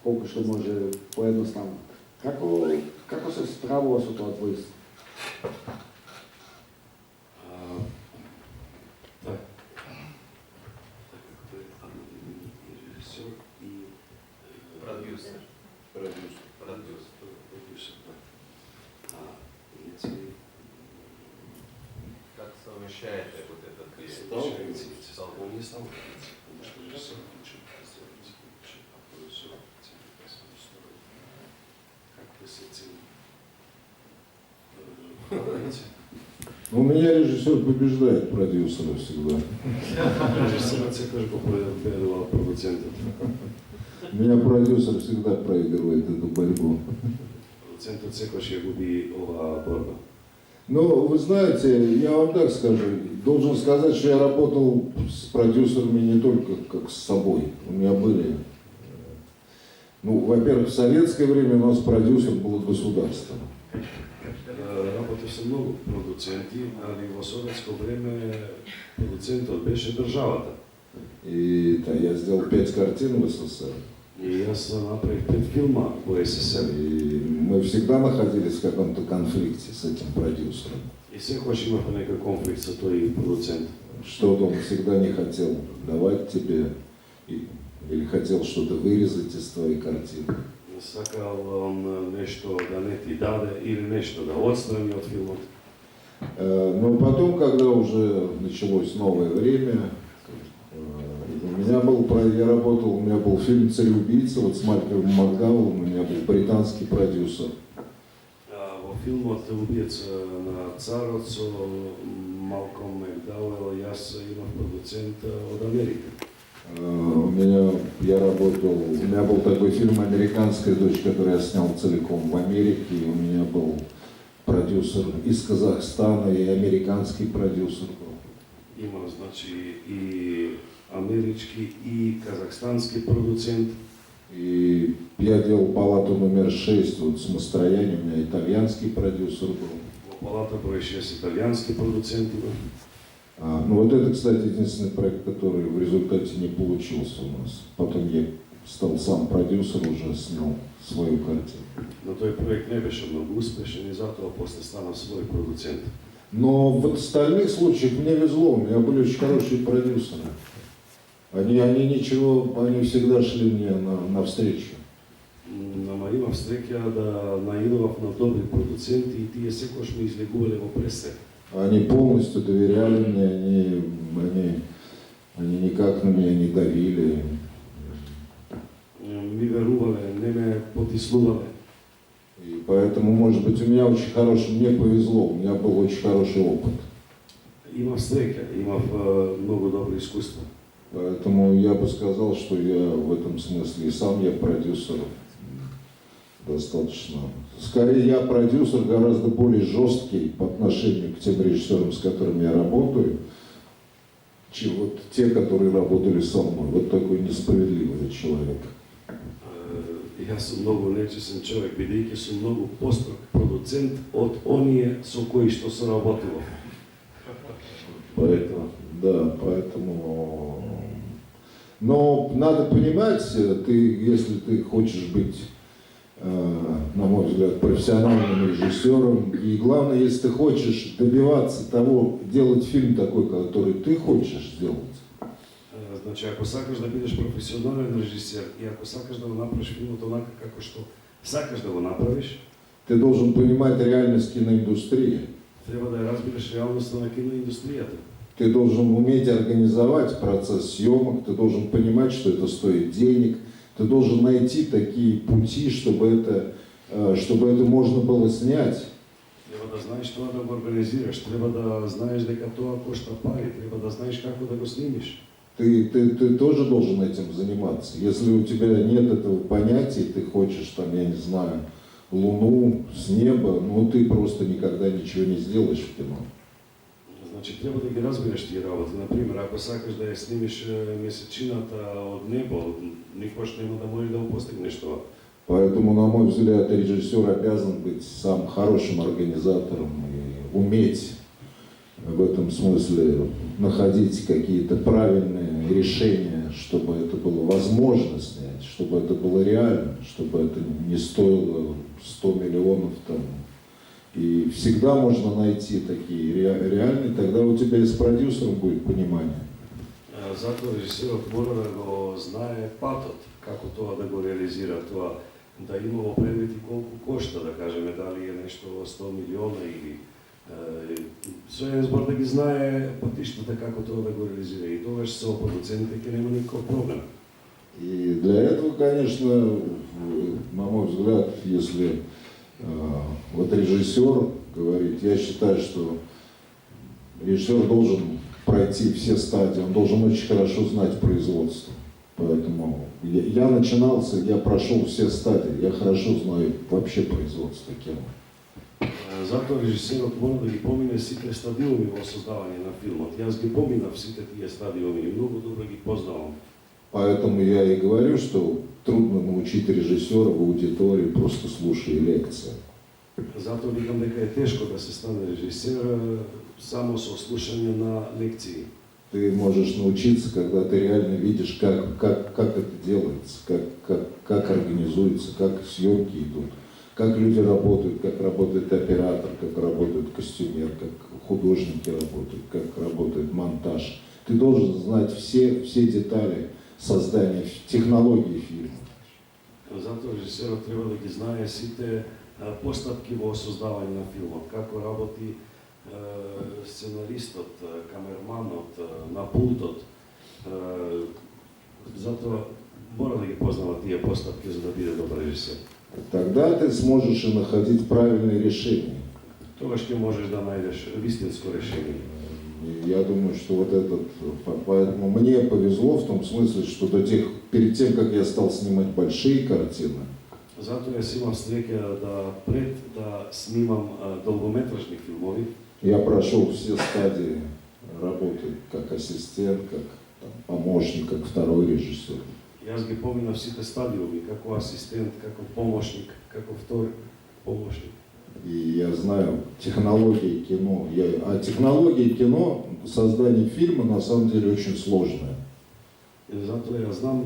колку што може поедноставно. Како се справува со тоа двојство? Как совмещаете вот этот У меня режиссер побеждает продюсера всегда. Режисерот секогаш го победува продуцентот. У меня продюсер всегда проигрывает эту борьбу. Продуцентот секогаш ја губи оваа борба. Ну, вы знаете, я вам так скажу, должен сказать, что я работал с продюсерами не только как с собой. У меня были, ну, во-первых, в советское время у нас продюсер был государство. Работив со многу продуценти, али во советско време продуцентот беше државата. И да, я сделал 5 картин в СССР. И јас направив 5 филма во СССР. И мы всегда находились в каком-то конфликте с этим продюсером. И секогаш имавме некој конфликт со тој продуцент. Что-то он всегда не хотел давать тебе, или хотел что-то вырезать из твоей картины. Сакал он нешто да не ти даде или нешто да отстрани од филмот. Но потом, когда уже началось новое время, у меня был, я работал, у меня был фильм «Цареубийца», вот с Малькольмом Макдауэллом, у меня был британский продюсер. Во филмот «Убиец на царот» со Малком Макдауел јас имав продуцент од Америка. У меня был такой фильм «Американская дочь», который я снял целиком в Америке, и у меня был продюсер из Казахстана и американский продюсер был. Има, значи, и амерички, и казахстански продуцент. И я делал «Палату номер 6», вот с Мастрояни, у меня итальянский продюсер был. Во палата број 6 италијански продуцент има. Ну вот это, кстати, единственный проект, который в результате не получился у нас. Потом я стал сам продюсер, уже снял свою картину. Но тој проект не беше многу успешен и затоа после стана свој продуцент. Но в остальных случаях мне везло, у меня были очень хорошие продюсеры. Они всегда шли мне навстречу. Ама имав среќа да наидував на добри продуценти и тие секогаш ме излегувале во пресек. Они полностью доверяли мне, они никак на меня не давили. Ми верувале, не ме потиснувале. И поэтому, может быть, мне повезло, у меня был очень хороший опыт. Имав среќа, имав многу добри искуства. Поэтому я бы сказал, что я в этом смысле и сам я продюсер достаточно. Скорее, я продюсер гораздо более жесткий по отношению к тем режиссерам, с которыми я работаю, чем вот те, которые работали со мной. Вот такой несправедливый человек. Јас сум многу нечесен човек, бидејќи сум многу построг продуцент од оние со кои што соработило. Поэтому... Но надо понимать, если ты хочешь быть, на мой взгляд, профессиональным режиссером, и главное, если ты хочешь добиваться того, делать фильм такой, который ты хочешь сделать. Значи, ако сакаш да бидеш професионален режисер и ако сакаш да го направиш филмот онака како што сакаш да го направиш, ты должен понимать реальность киноиндустрии. треба да ја разбереш реалноста на киноиндустријата. Ты должен уметь организовать процесс съемок, ты должен понимать, что это стоит денег, ты должен найти такие пути, чтобы это можно было снять. Треба да знаеш тоа да го организираш, треба да знаеш дека тоа кошта пари, треба да знаеш како да го снимиш. Ты тоже должен этим заниматься. Если у тебя нет этого понятия, ты хочешь, там, я не знаю, Луну с неба, ну ты просто никогда ничего не сделаешь в кино. Значи, треба да ги разбереш тие работи. Например, ако сакаш да ја снимиш месечината од небо, никош нема да можеш да го постигнеш тоа. Поэтому, на мой взгляд, режиссер обязан быть сам хорошим организатором и уметь в этом смысле находить какие-то правильные решения, чтобы это было возможно снять, чтобы это было реально, чтобы это не стоило 100 миллионов там. И всегда можно найти такие реальные, тогда у тебя и с продюсером будет понимание. Затоа режисерот мора да го знае патот, како тоа да го реализира тоа, да има во предвид и колку кошта, да кажеме, дали е нешто 100 милиона или со еден збор да ги знае патиштата како тоа да го реализира. И тогаш со продуцентите ќе нема никаков проблем. И для этого, конечно, на мой взгляд, если вот режиссер говорит, я считаю, что режиссер должен пройти все стадии, он должен очень хорошо знать производство. Поэтому я начинался, я прошел все стадии, я хорошо знаю вообще производство кино. Затоа режисерот мора да ги помине сите стадиуми во создавање на филмот. Јас ги поминав сите тие стадиуми и многу добро ги познавам. Поэтому я и говорю, что трудно научить режиссера в аудитории, просто слушая лекции. Затоа викам дека е тешко да се стане режисер само со слушање на лекции. Ты можешь научиться, когда ты реально видишь, как это делается, как организуется, как съемки идут, как люди работают, как работает оператор, как работает костюмер, как художники работают, как работает монтаж. Ты должен знать все детали создания технологии фильма. Затоа режисерот треба да ги знае сите постапки во создавање на филмот, како работи сценаристот, камерманот, на пултот. Затоа мора да ги познава тие постапки за да биде добар режисер. Тогда ты сможешь и находить правильные решения. Тогаш ќе можеш да најдеш вистинско решение. Я думаю, что вот поэтому мне повезло в том смысле, что перед тем, как я стал снимать большие картины, Затоа јас имав среќа пред да снимам долгометражни филмови, я прошел все стадии работы, как ассистент, как помощник, как второй режиссер. Јас ги поминав сите стадиуми, како асистент, како помошник, како втори помошник. И я знаю технологии кино. А технологии кино, создание фильма на самом деле очень сложное. Затоа ја знам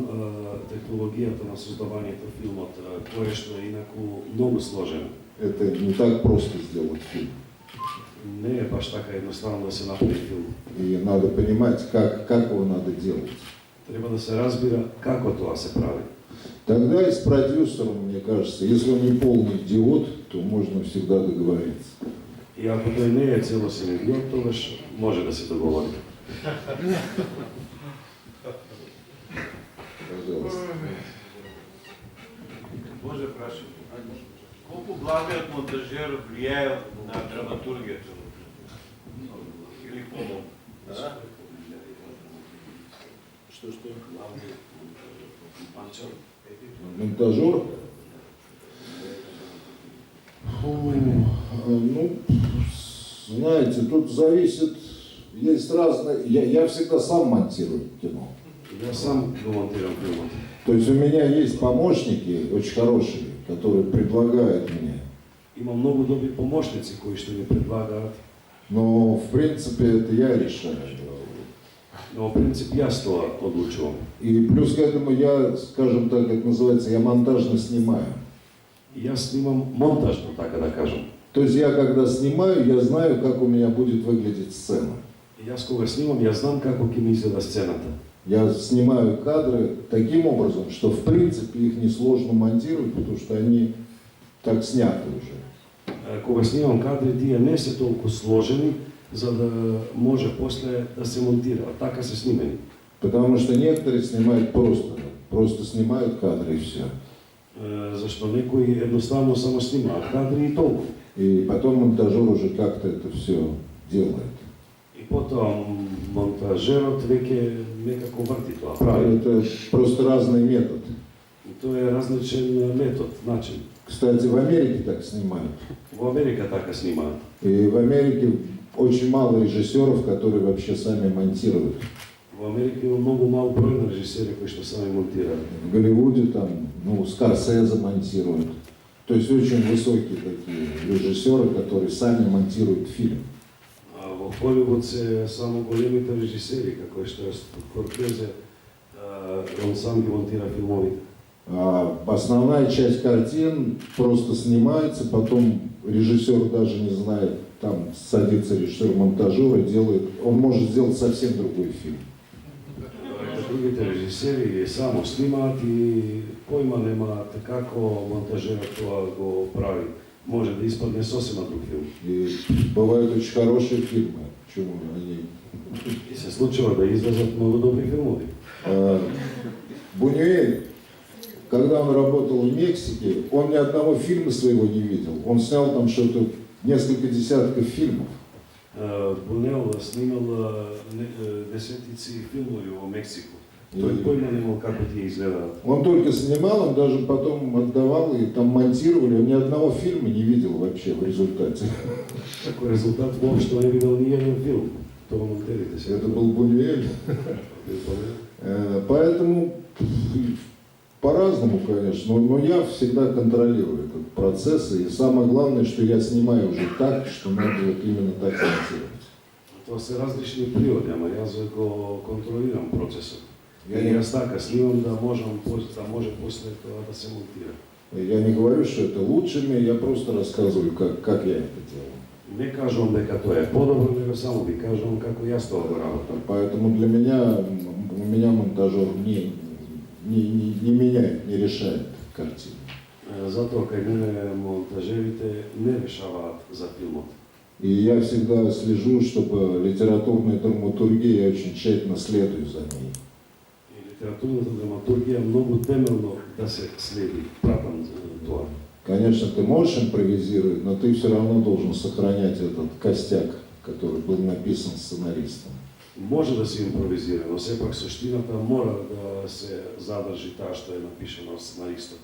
технологијата на создавањето филмот, кое што е инаку многу сложено. Это не так просто сделать фильм. Не е баш така едноставно да се направи филм. И надо понимать, как его надо делать. Треба да се разбира како тоа се прави. Тогда и с продюсером, мне кажется, если он не полный идиот, то можно всегда договориться. И ако тој не е целосен идиот, тогаш може да се договори. Пожалуйста. Може прашам. Колку главниот монтажер влијае на драматургијата? Или помогна? Что? Панчар. Монтажер? Ну, знаете, тут зависит, есть разные, я всегда сам монтирую кино. Ја сам го монтирам филмот. То есть у меня есть помощники очень хорошие, которые предлагают мне. Имам многу добри помошници кои што ми предлагаат, Но, в принципе, это я решаю. но во принцип јас тоа одлучувам. И плюс к этому я, скажем так, как называется, я монтажно снимаю. И јас снимам монтажно, така да кажам. То есть я, когда снимаю, я знаю, как у меня будет выглядеть сцена. И јас кога снимам, ја знам како ќе ми изгледа сцената. Я снимаю кадры таким образом, что, в принципе, их несложно монтировать, потому что они так сняты уже. Кога снимам кадри, тие не се толку сложени, за да може после да се монтираат. Така се снимени. Потому что некоторые снимают просто снимают кадры и все. Зашто некои едноставно само снимаат кадри и толку. И потом монтажер уже как-то это все делает. И потоа монтажерот веќе некако врти тоа, прави. Это просто разный метод. И тоа е различен метод, начин. Кстати, в Америке так снимают. Во Америка така снимаат. И в Америке очень мало режиссеров, которые вообще сами монтируют. Во Америка има многу мал број на режисери кои што сами монтираат. В Голливуде там, Скорсезе монтируют. То есть очень высокие такие режиссеры, которые сами монтируют фильм. А во Холивуд се само големите режисери, како што е Скорсезе, он сам ги монтира филмовите. А основная часть картин просто снимается, потом режиссер даже не знает, там садится режиссер монтажера, делает, он может сделать совсем другой фильм. Другите режисери само снимаат и појма немаат како монтажерот тоа го прави. Може да испадне сосема друг филм. И бывают очень хорошие фильмы. Почему они? И се случува да излезат многу добри филмови. Бунюэль, когда он работал в Мексике, он ни одного фильма своего не видел. Он снял там что-то, несколько десятков фильмов. Бунел снимал десетици филмови во Мексику. Тој појма немал како тие изгледаат. Он только снимал, он даже потом отдавал, и там монтировали. Он ни одного фильма не видел вообще в результате. Како резултат воопшто не видел ни еден филм. Тоа монтерите се. Это был Бунюэль. Поэтому по-разному, конечно, но я всегда контролирую этот процесс, и самое главное, что я снимаю уже так, что надо вот именно так монтировать. Тоа се различни природи, ама јас го контролирам процесот. Я Јас така снимам да може после тоа да се монтира. не говорю, что это лучше мне, я просто рассказываю, как я это делаю. Не кажувам дека тоа е подобро, него само ви кажувам како јас тоа го работам. Поэтому для меня, у меня монтажер не меняет, не решает картину. Затоа кај мене монтажерите не решаваат за филмот. И я всегда слежу, чтобы литературная драматургия, я очень тщательно следую за ней. И литературната драматургија многу темелно да се следи, пратам тоа. Конечно, ты можешь импровизировать, но ты все равно должен сохранять этот костяк, который был написан сценаристом. Може да се импровизира, но сепак суштината мора да се задржи таа што е напишано од сценаристот.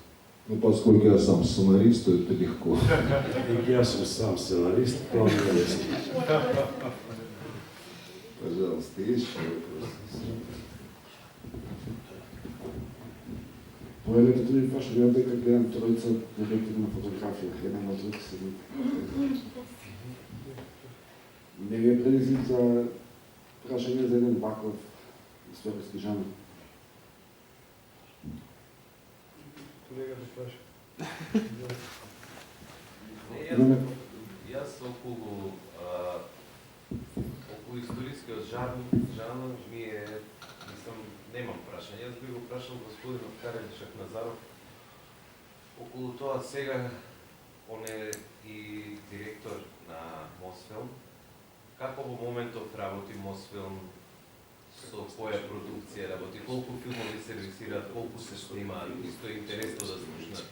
Ну, поскольку я сам сценарист, то это легко. И јас сум сам сценарист, тоа ми е лесно. Пожалуйста, есть еще вопросы? Проявете ли ваше дека гледам тројца директори на фотографија, еден на друг седи. Не ви е предизвик за прашање за еден ваков историски жанр? Колега да прашам. Јас околу историскиот жанр немам прашање. Јас би го прашал господинот Карен Шахназаров околу тоа сега он е и директор на Мосфилм. Како во моментов работи Мосфилм, со која продукција работи, колку филмови се режисираат, колку се снимаат, исто е интересно да слушнат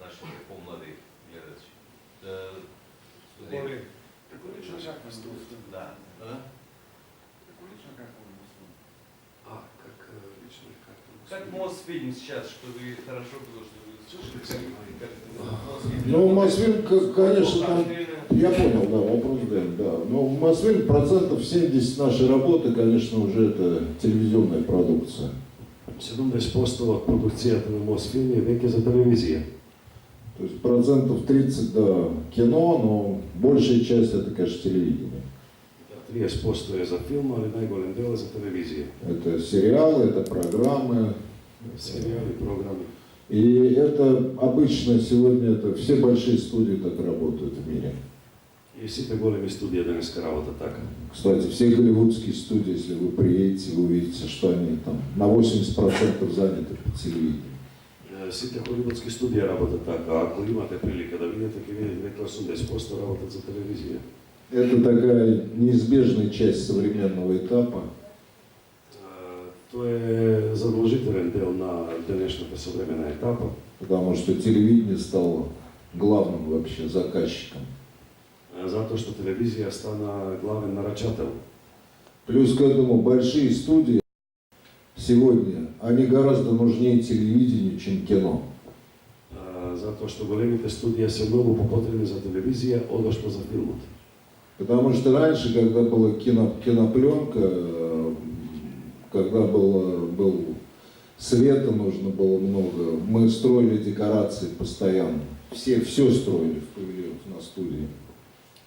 нашите помлади гледачи. Студенти. Како лично каква студија? Да. Како лично каква студија? Как лично каква? Как Мосфильм сейчас, что вы хорошо было, что вы слушали, Ну, Мосфильм, конечно, там, я понял, да, вопрос, да. Но Мосфильм процентов 70 нашей работы, конечно, уже это телевизионная продукция. 70% од продукцијата на Мосфилм е веќе за телевизија. То есть процентов 30, да, кино, но большая часть это, конечно, телевидение. 30% е за филм, али најголем дел е за телевизија. Это сериалы, это программы. Сериали, програми. И это обычно сегодня, это все большие студии так работают в мире. И сите големи студии денеска работат така. Кстати, все голливудские студии, если вы приедете, вы увидите, что они там на 80% заняты по телевидению. Сите холивудски студии работат така, ако имате прилика да видите, ќе видите дека 80% работат за телевизија. Это такая неизбежная часть современного этапа. Тоа е задолжителен дел на денешната современна етапа. Потому что телевидение стало главным вообще заказчиком. Затоа што телевизија стана главен нарачател. Плюс к этому большие студии сегодня, они гораздо нужнее телевидению, чем кино. Затоа што големите студии се многу попотребни за телевизија, одошто за филмот. Потому что раньше, когда была кинопленка, когда был света нужно было много, мы строили декорации постоянно. Все строили в павильон на студии.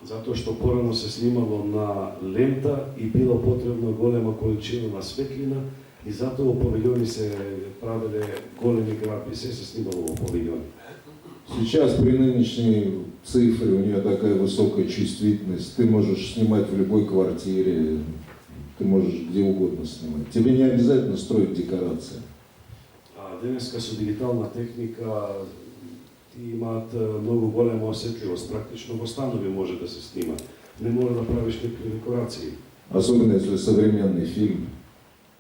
Затоа што порано се снимало на лента и било потребно голема количина на светлина и затоа во павилјони се правеле големи градби, се снимало во павилјони. Сейчас при нынешней цифре у нее такая высокая чувствительность. Ты можешь снимать в любой квартире, ты можешь где угодно снимать. Тебе не обязательно строить декорации. Денеска со дигитална техника имаат многу голема осетливост. Практично во станови може да се снима. Не мора да правиш никакви декорации. Особенно если современный фильм.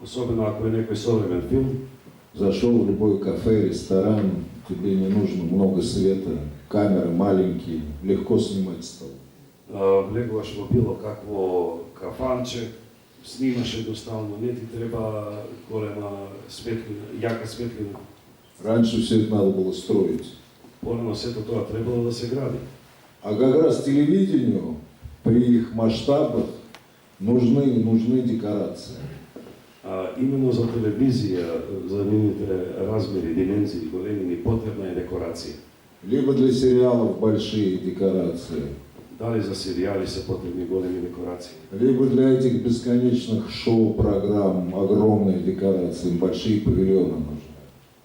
Особено ако е некој современ филм. Зашел в любой кафе, ресторан, тебе не нужно много света, камеры маленькие, легко снимать стало. Влегуваш во било какво кафанче, снимаш едноставно, не ти треба голема светлина, јака светлина. Раньше все это надо было строить. Порано сето тоа требало да се гради. А как раз телевидению при их масштабах нужны декорации. Именно за телевизија, за нивните размери, димензии, големини, потребна е декорација. Либо для сериалов большие декорации. Дали за сериали се потребни големи декорации. Либо для этих бесконечных шоу-программ огромные декорации, большие павильоны нужны.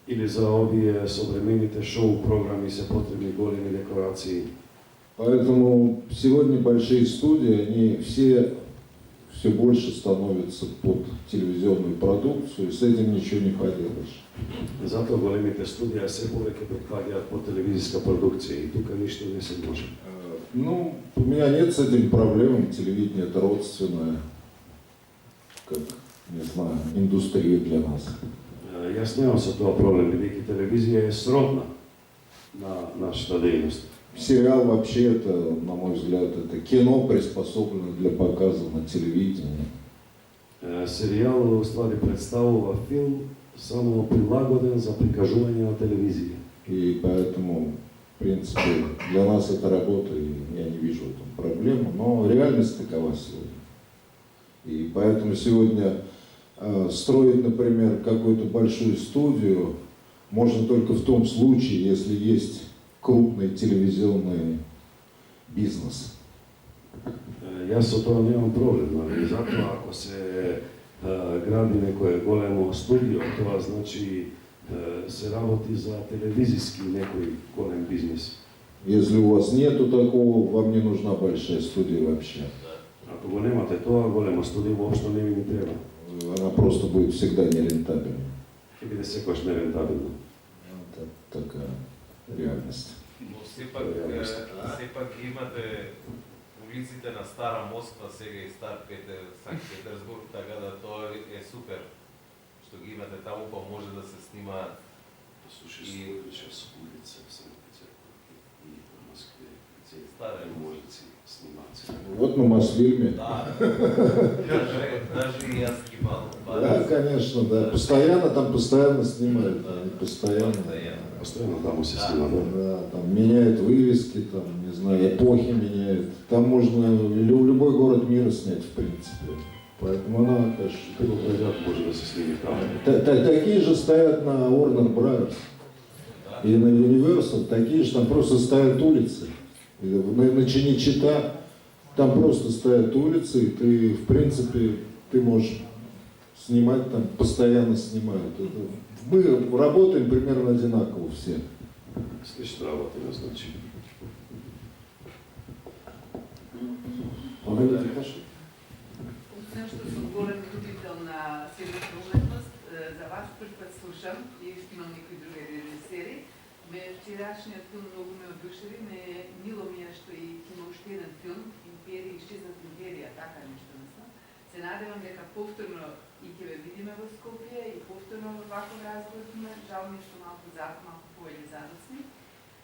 Или за овие современите шоу-програми се потребни големи декорации. Поэтому сегодня большие студии, они все больше становятся под телевизионную продукцию, и с этим ничего не поделаешь. Затоа големите студии се повеќе предпаѓаат по телевизиска продукција и тука ништо не се може. Ну, у меня нет с этим проблем, телевидение это родственное, как, не знаю, индустрия для нас. Јас немам со тоа проблем, бидејќи телевизија е сродна на нашата дејност. Сериал вообще это, на мой взгляд, это кино, приспособлено для показа на телевидении. Серијал уствари представува филм само прилагоден за прикажување на телевизија. И поэтому, в принципе, для нас это работа, и я не вижу в этом проблемы, но реальность такова сегодня. И поэтому сегодня строить, например, какую-то большую студию можно только в том случае, если есть крупный телевизионный бизнес. Јас со тоа немам проблем, но затоа ако се гради некое големо студио, тоа значи се работи за телевизijski некој голем бизнис. Если у вас нету такого, вам не нужна большая студия вообще. Ако го немате тоа, голема студија воопшто не ви ни треба. Она просто будет всегда нерентабельна. Ќе биде секогаш нерентабилна. Это такая реальность. Но сепак ги имате улиците на Стара Москва сега и Стар Санкт Петербург, така да тоа е супер што ги имате таму, па може да се снима. Существуват сейчас улица в Санкт-Петербурге и в Москве, где Старая можете сниматься. Вот на Мосфильме. Да. Даже и аз ги имам. Да, конечно, да. Постоянно снимают, они постоянно. Постоянно там се снима, да? Да, там меняют вывески, там, не знаю, эпохи меняют. Там можно любой город мира снять, в принципе. Поэтому она, конечно... Какой ряд може да се сними там? Такие же стоят на Warner Brothers и на Universal, такие же там просто стоят улицы. И на Чиничита там просто стоят улицы, и ты, в принципе, ты можешь снимать там, постоянно снимают. Мы работаем примерно одинаково все. Слично работа, значи. Освен што сум голем любител на сценична уметност, за вас прв пат слушам и ще имам некои други режисери. Вчерашният филм много ме одушеви, мило ми е што и има уште еден филм, Империја, Исчезнат империја, така нешто мислам. Се надевам дека повторно и ќе ве видиме во Скопје и повторно во ваков разговор има. Жал ми е што малку повеќе задоцни.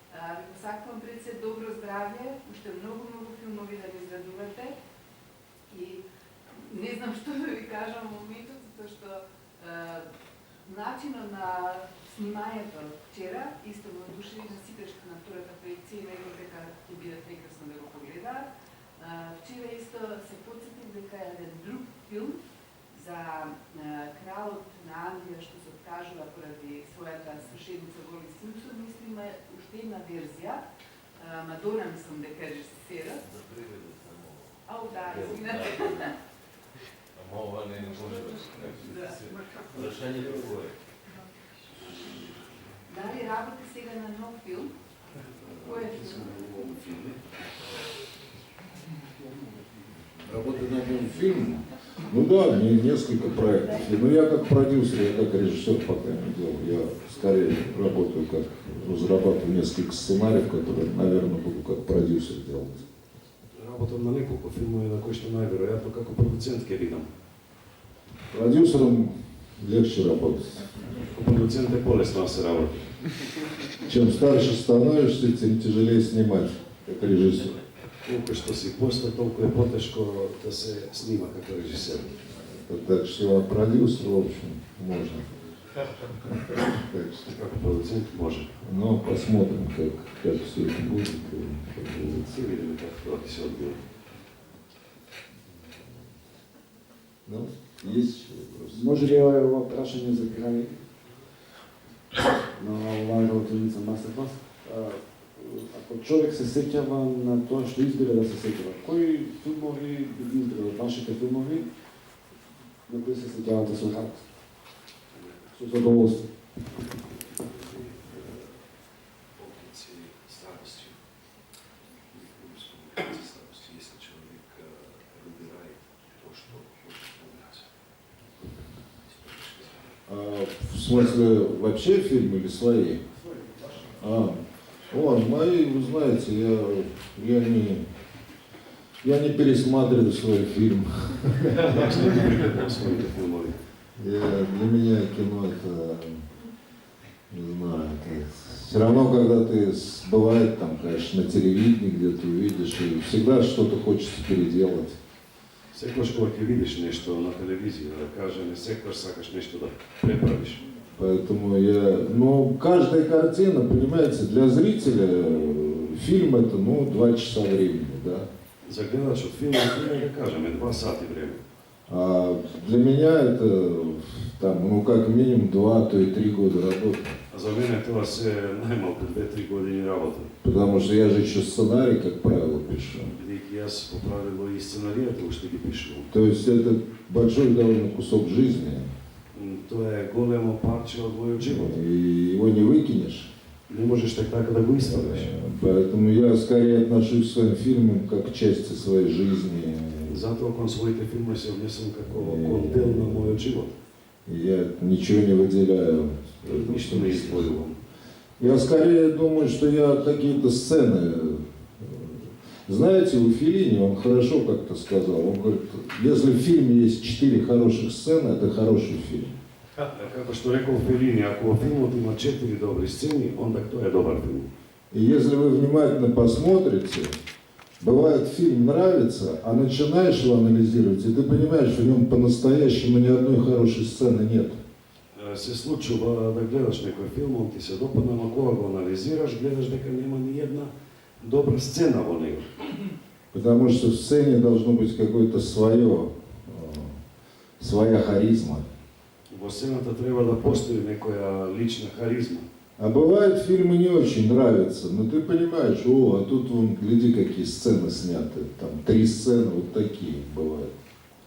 Ви посакувам пред се добро здравје, уште многу филмови да ги изградувате. И не знам што да ви кажам во моментот, затоа што начинот на снимањето вчера исто ме одушеви на сите што на втората проекција и верувам дека ќе биде прекрасно да го погледаат. Вчера исто се потсетив дека е еден друг филм за кралот на Англија што се откажува поради својата свршеница Воли Симпсон, мислим уште една верзија. Мадона мислам дека е режисерот. Ау, да, извинете. Ама ова не може да се... Прашањето кое е? Дали работи сега на нов филм? Кој е филм? Работать над одним фильмом? Ну да, несколько проектов. Но я как продюсер, я как режиссер пока не делал. Я скорее работаю как, разрабатываю несколько сценариев, которые, наверное, буду как продюсер делать. Работам на неколку филмови на кои што најверојатно како продуцент ќе видам. Продюсером легче работать. Како продуцент е полесно да се работи. Чем старше становишься, тем тяжелее снимать, как режиссер. Колку што си постар, толку е потешко да се снима како режисер. Так что продюсер, в общем, можно. Так что, Како продуцент може. но посмотрим, как все это будет. и как будет. Си видиме како тоа ќе се одбива. Ну, есть еще вопросы? Може ли ова прашање за крај на оваа работилница Мастерклас? Ако човек се сеќава на тоа што избира да се сеќава, кои филмови би ги избрал, вашите филмови, на кои се сеќавате со рад? Со задоволство. Облици старости. Облици старости, если человек выбирает то, что хочет выбирать. В смысле, вообще фильм или свои? Мои, вы знаете, я не пересматриваю свой фильм. Так что не пригодно своите филмови. Для меня кино это, не знаю, все равно, когда ты бывает там, конечно, на телевидении, где ты увидишь, и всегда что-то хочется переделать. Секогаш кога ќе видиш нешто на телевизија, да кажем, секогаш сакаш нешто да преправиш. Поэтому каждая картина, понимаете, для зрителя фильм это, 2 часа времени, да. За гледачот филмот е, да кажеме, 2 сати време. А для меня это, там, как минимум 2, то и 3 года работы. А за мене тоа се најмалку 2-3 години работа. Потому что я же еще сценарий, как правило, пишу. Бидејќи јас по правило и сценаријата уште ги пишувам. То есть это большой довольно кусок жизни. Тоа е големо парче од мојот живот. и его не выкинешь. Не можеш така да го исправиш. Поэтому я скорее отношусь к своим фильмам как к части своей жизни. Затоа кон своите филми се однесувам како кон дел на мојот живот. Я ничего не выделяю. Ништо не издвојувам. Я скорее думаю, что я какие-то сцены... Знаете, у Феллини он хорошо как-то сказал. Он говорит, если в фильме есть 4 хороших сцены, это хороший фильм. Како што рекол Фелини, ако во филмот има 4 добри сцени, онда тоа е добар филм. И если вы внимательно посмотрите, бывает фильм нравится, а начинаешь его анализировать, и ты понимаешь, в нем по-настоящему ни одной хорошей сцены нет. Се случува да гледаш некој филм, он ти се допадна, но кога го анализираш, гледаш дека нема ни една добра сцена во него. Потому что в сцене должно быть какое-то своя харизма. Во сцената треба да постои некоја лична харизма. А бывают фильмы не очень нравятся, но ты понимаешь, а тут вон, гляди, какие сцены сняты. Там 3 сцены вот такие бывают.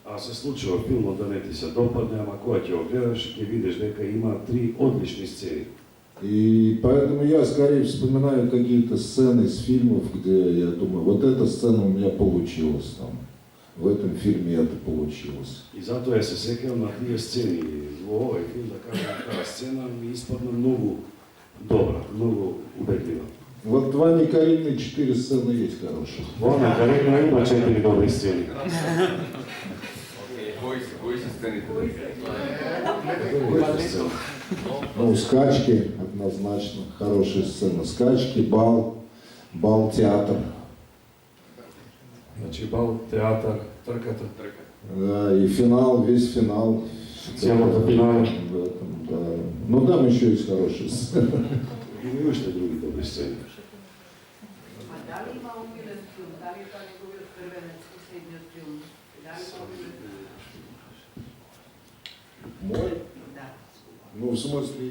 А се случува филмот да не ти се допадне, ама кога ќе го гледаш, ќе видиш дека има 3 одлични сцени. И поэтому я скорее вспоминаю какие-то сцены из фильмов, где я думаю, вот эта сцена у меня получилась там. В этом фильме это получилось. И затоа ја се сеќавам на тие сцени. Во овој филм, да кажам, таа сцена ми испадна многу добра, многу убедлива. Вот в Ване Карениной 4 сцены есть хороших. Во Ана Каренина има 4 добри сцени. Кои се сцените? Која сцена? Ну, скачки однозначно, хорошая сцена. Скачки, бал, театр. Значи бал, театар, трката. Да, и финал, весь финал. Целото финале. В этом, да. Ну там еще есть хорошие сцены. Има и уште други добри сцени. А дали има умилен филм? Дали тоа неговиот првенец, последниот филм? Дали има умилен филм? Мой? Да. Ну, в смысле,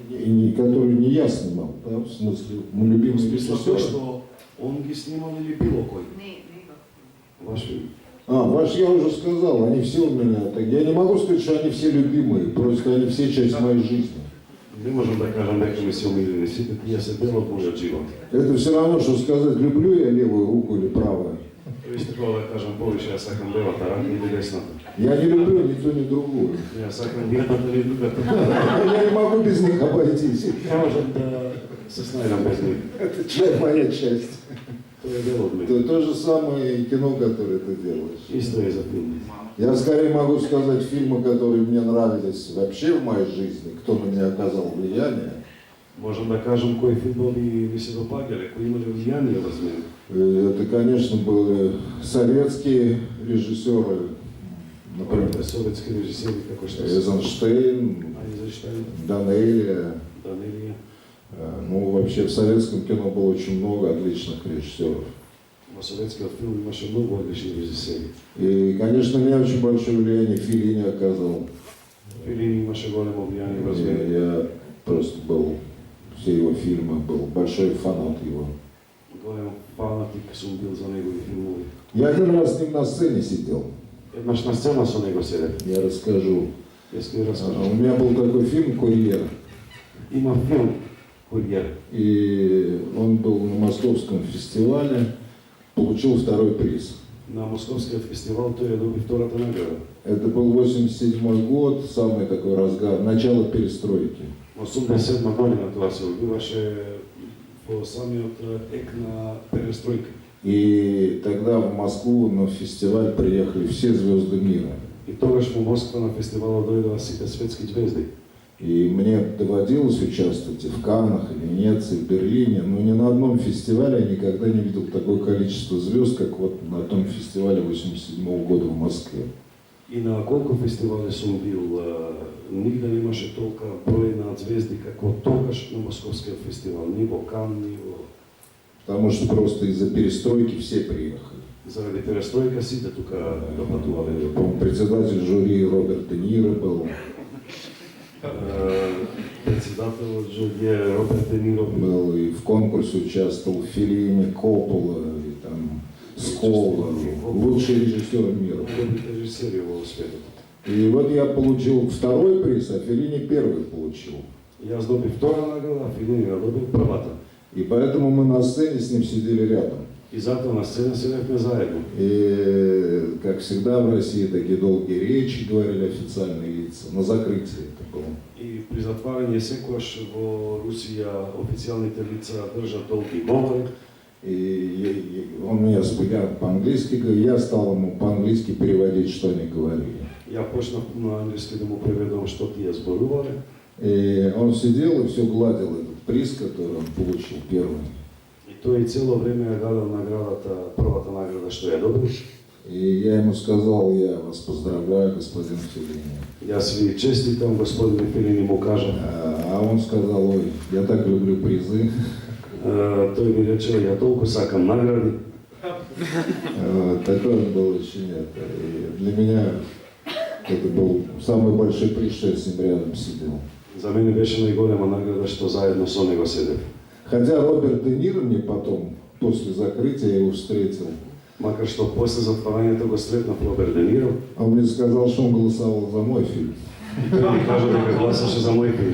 который не я снимал, да? В смысле, мой любимый В смисло тоа режиссер. што он ги снимал или било кој? Не, него. Ваш филм. Ваш я уже сказал, они все у меня. Так я не могу сказать, что они все любимые, просто они все часть моей жизни. Не можам да кажам дека ми се умилени сите тие се дел од мојот живот. Это все равно, что сказать, люблю я левую руку или правую. Исто кога да кажам повише, ја сакам левата рака или десната. Я не люблю ни ту, ни другую. Ја сакам ни едната ни другата. Я не могу без них обойтись. Не можам да се снајдам без нив. Это моя часть. Тоа е дел од мене. То же самое и кино, которое ты делаешь. Исто е за филм. Я скорее могу сказать фильмы, которые мне нравились вообще в моей жизни, кто на меня оказал влияние. Можам да кажам кои филмови ми се допаѓале, кои имале влијание врз мене. Это, конечно, были советские режиссеры, например, Советски режисери како што се Эйзенштейн, Айзенштейн, Данелия. Данелија. Ну, вообще в советском кино было очень много отличных режиссеров. Во советскиот филм имаше многу одлични режисери. И, конечно, мне очень большое влияние Феллини оказал. Фелини имаше големо влијание врз мене. Я просто был, все его фильмы, был большой фанат его. Голем фанатик сум бил за негови филмови. Я один раз с ним на сцене сидел, Еднаш на сцена со него седев. я расскажу. Јас ќе раскажам. У меня был такой фильм «Курьер», Има филм Курьер. и он был на московском фестивале, получил 2-й приз. На Московскиот фестивал тој ја доби втората награда. Это был 87 год, самый такой разгар, начало перестройки. 87 година тоа се одбиваше по самиот ек на перестројка. И тогда в Москву на фестиваль приехали все звезды мира. И тогаш во Москва на фестивалот дојдоа сите светски звезди. И мне доводилось участвовать и в Каннах, и в Венеции, в Берлине, но ни на одном фестивале я никогда не видел такое количество звезд, как вот на том фестивале 87 года в Москве. И на колку фестивали сум бил, нигде немаше толка број на звезди како тогаш на Московскиот фестивал, ни во Кан, ни во... Потому что просто из-за перестройки все приехали. Заради перестройка сите тука допатувале. По-моему, председатель жюри Роберт Де Ниро был. Председател жюри Роберт Де Ниро Был и в конкурсе участвовал Феллини, Коппола, и там Скола, лучшие режиссеры мира. Добрите режисери во светот. И вот я получил второй приз, а Феллини первый получил. Јас добив втора награда, а Фелини ја добил првата. И поэтому мы на сцене с ним сидели рядом. И затоа на сцена седевме заедно. И, как всегда в России, такие долгие речи говорили официальные лица. На закрытии это было. И при затварање секогаш во Русија официјалните лица држат долги говори. И он меня спугал по-английски, я стал ему по-английски переводить, что они говорили. Ја почнав на англиски да му преведам што тие зборувале. И он сидел и все гладил этот приз, который он получил первый. И тој цело време ја гадал наградата, првата награда што ја добил. И я ему сказал, я вас поздравляю, господин Феллини. Јас ви честитам, господин Феллини му кажа. А он сказал, ой, я так люблю призы. Тој ми рече, ја толку сакам награди. Такой он был очень это. И для меня это был самый большой приз, что я с ним рядом сидел. За мене беше најголема награда што заедно со него седев. Хотя Роберт Де Ниро мне потом, после закрытия, я его встретил. Макар што после затварањето го сретнав Роберт Де Ниро. Он мне сказал, что он голосовал за мой фильм. И тој ми кажа дека гласаше за мој филм.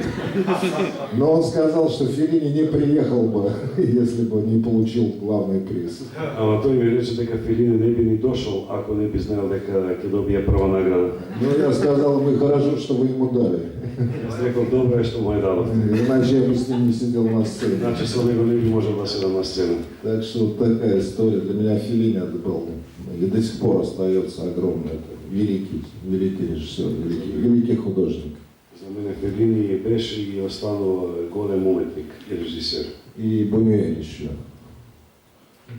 Но он сказал, что Феллини не приехал бы, если бы не получил главный приз. Ама тој ми рече дека Фелини не би ни дошол ако не би знаел дека ќе добие прва награда. Ну, я сказал ему, хорошо, что вы ему дали. Јас рекол, добро е што му е дадов. Иначе я бы с ним не сидел на сцене. Значи со него не би можел да седам на сцена. Так что вот такая история. Для меня Феллини это был, и до сих пор остается огромный, это великий режиссер, великий художник. За мене Фелини беше и останува голем уметник и режисер. И Бунюэль еще.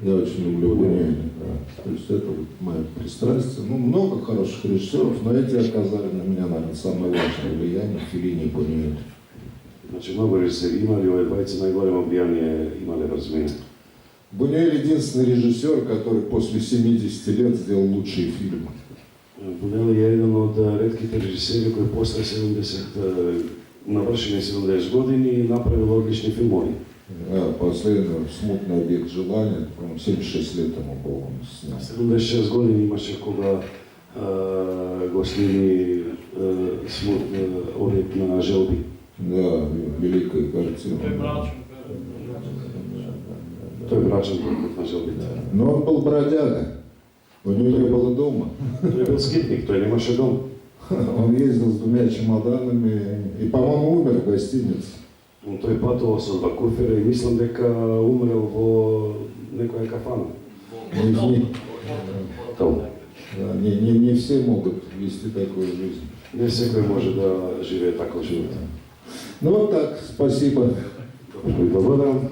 Я очень люблю Бунюэля. Да. То есть это вот мое пристрастие. Ну, много хороших режиссеров, но эти оказали на меня, наверное, самое важное влияние. Феллини и Бунюэль. Значи много режисери имали, овие двајца најголемо влијание имале врз мене. Бунюэль единственный режиссер, который после 70 лет сделал лучшие фильмы. Бунюель е еден од ретките режисери кои после 70 навршени 70 години направил одлични филмови. Да, последний «Смутный объект желания», по-моему, 76 лет ему было он снял. 76 години имаше кога го сними објект на желби. Да, великая картина. Тој е брачен објект на желбите. Но он был бродяга. У него не было дома. Тој бил скитник, тој немаше дом. Он ездил с 2 чемоданами и, по-моему, умер в гостинице. Тој патувал со 2 куфера и мислам дека умрел во некоја кафана. Не все могут вести такую жизнь. Не секој може да живее таков живот. Ну вот так, спасибо. Благодарам.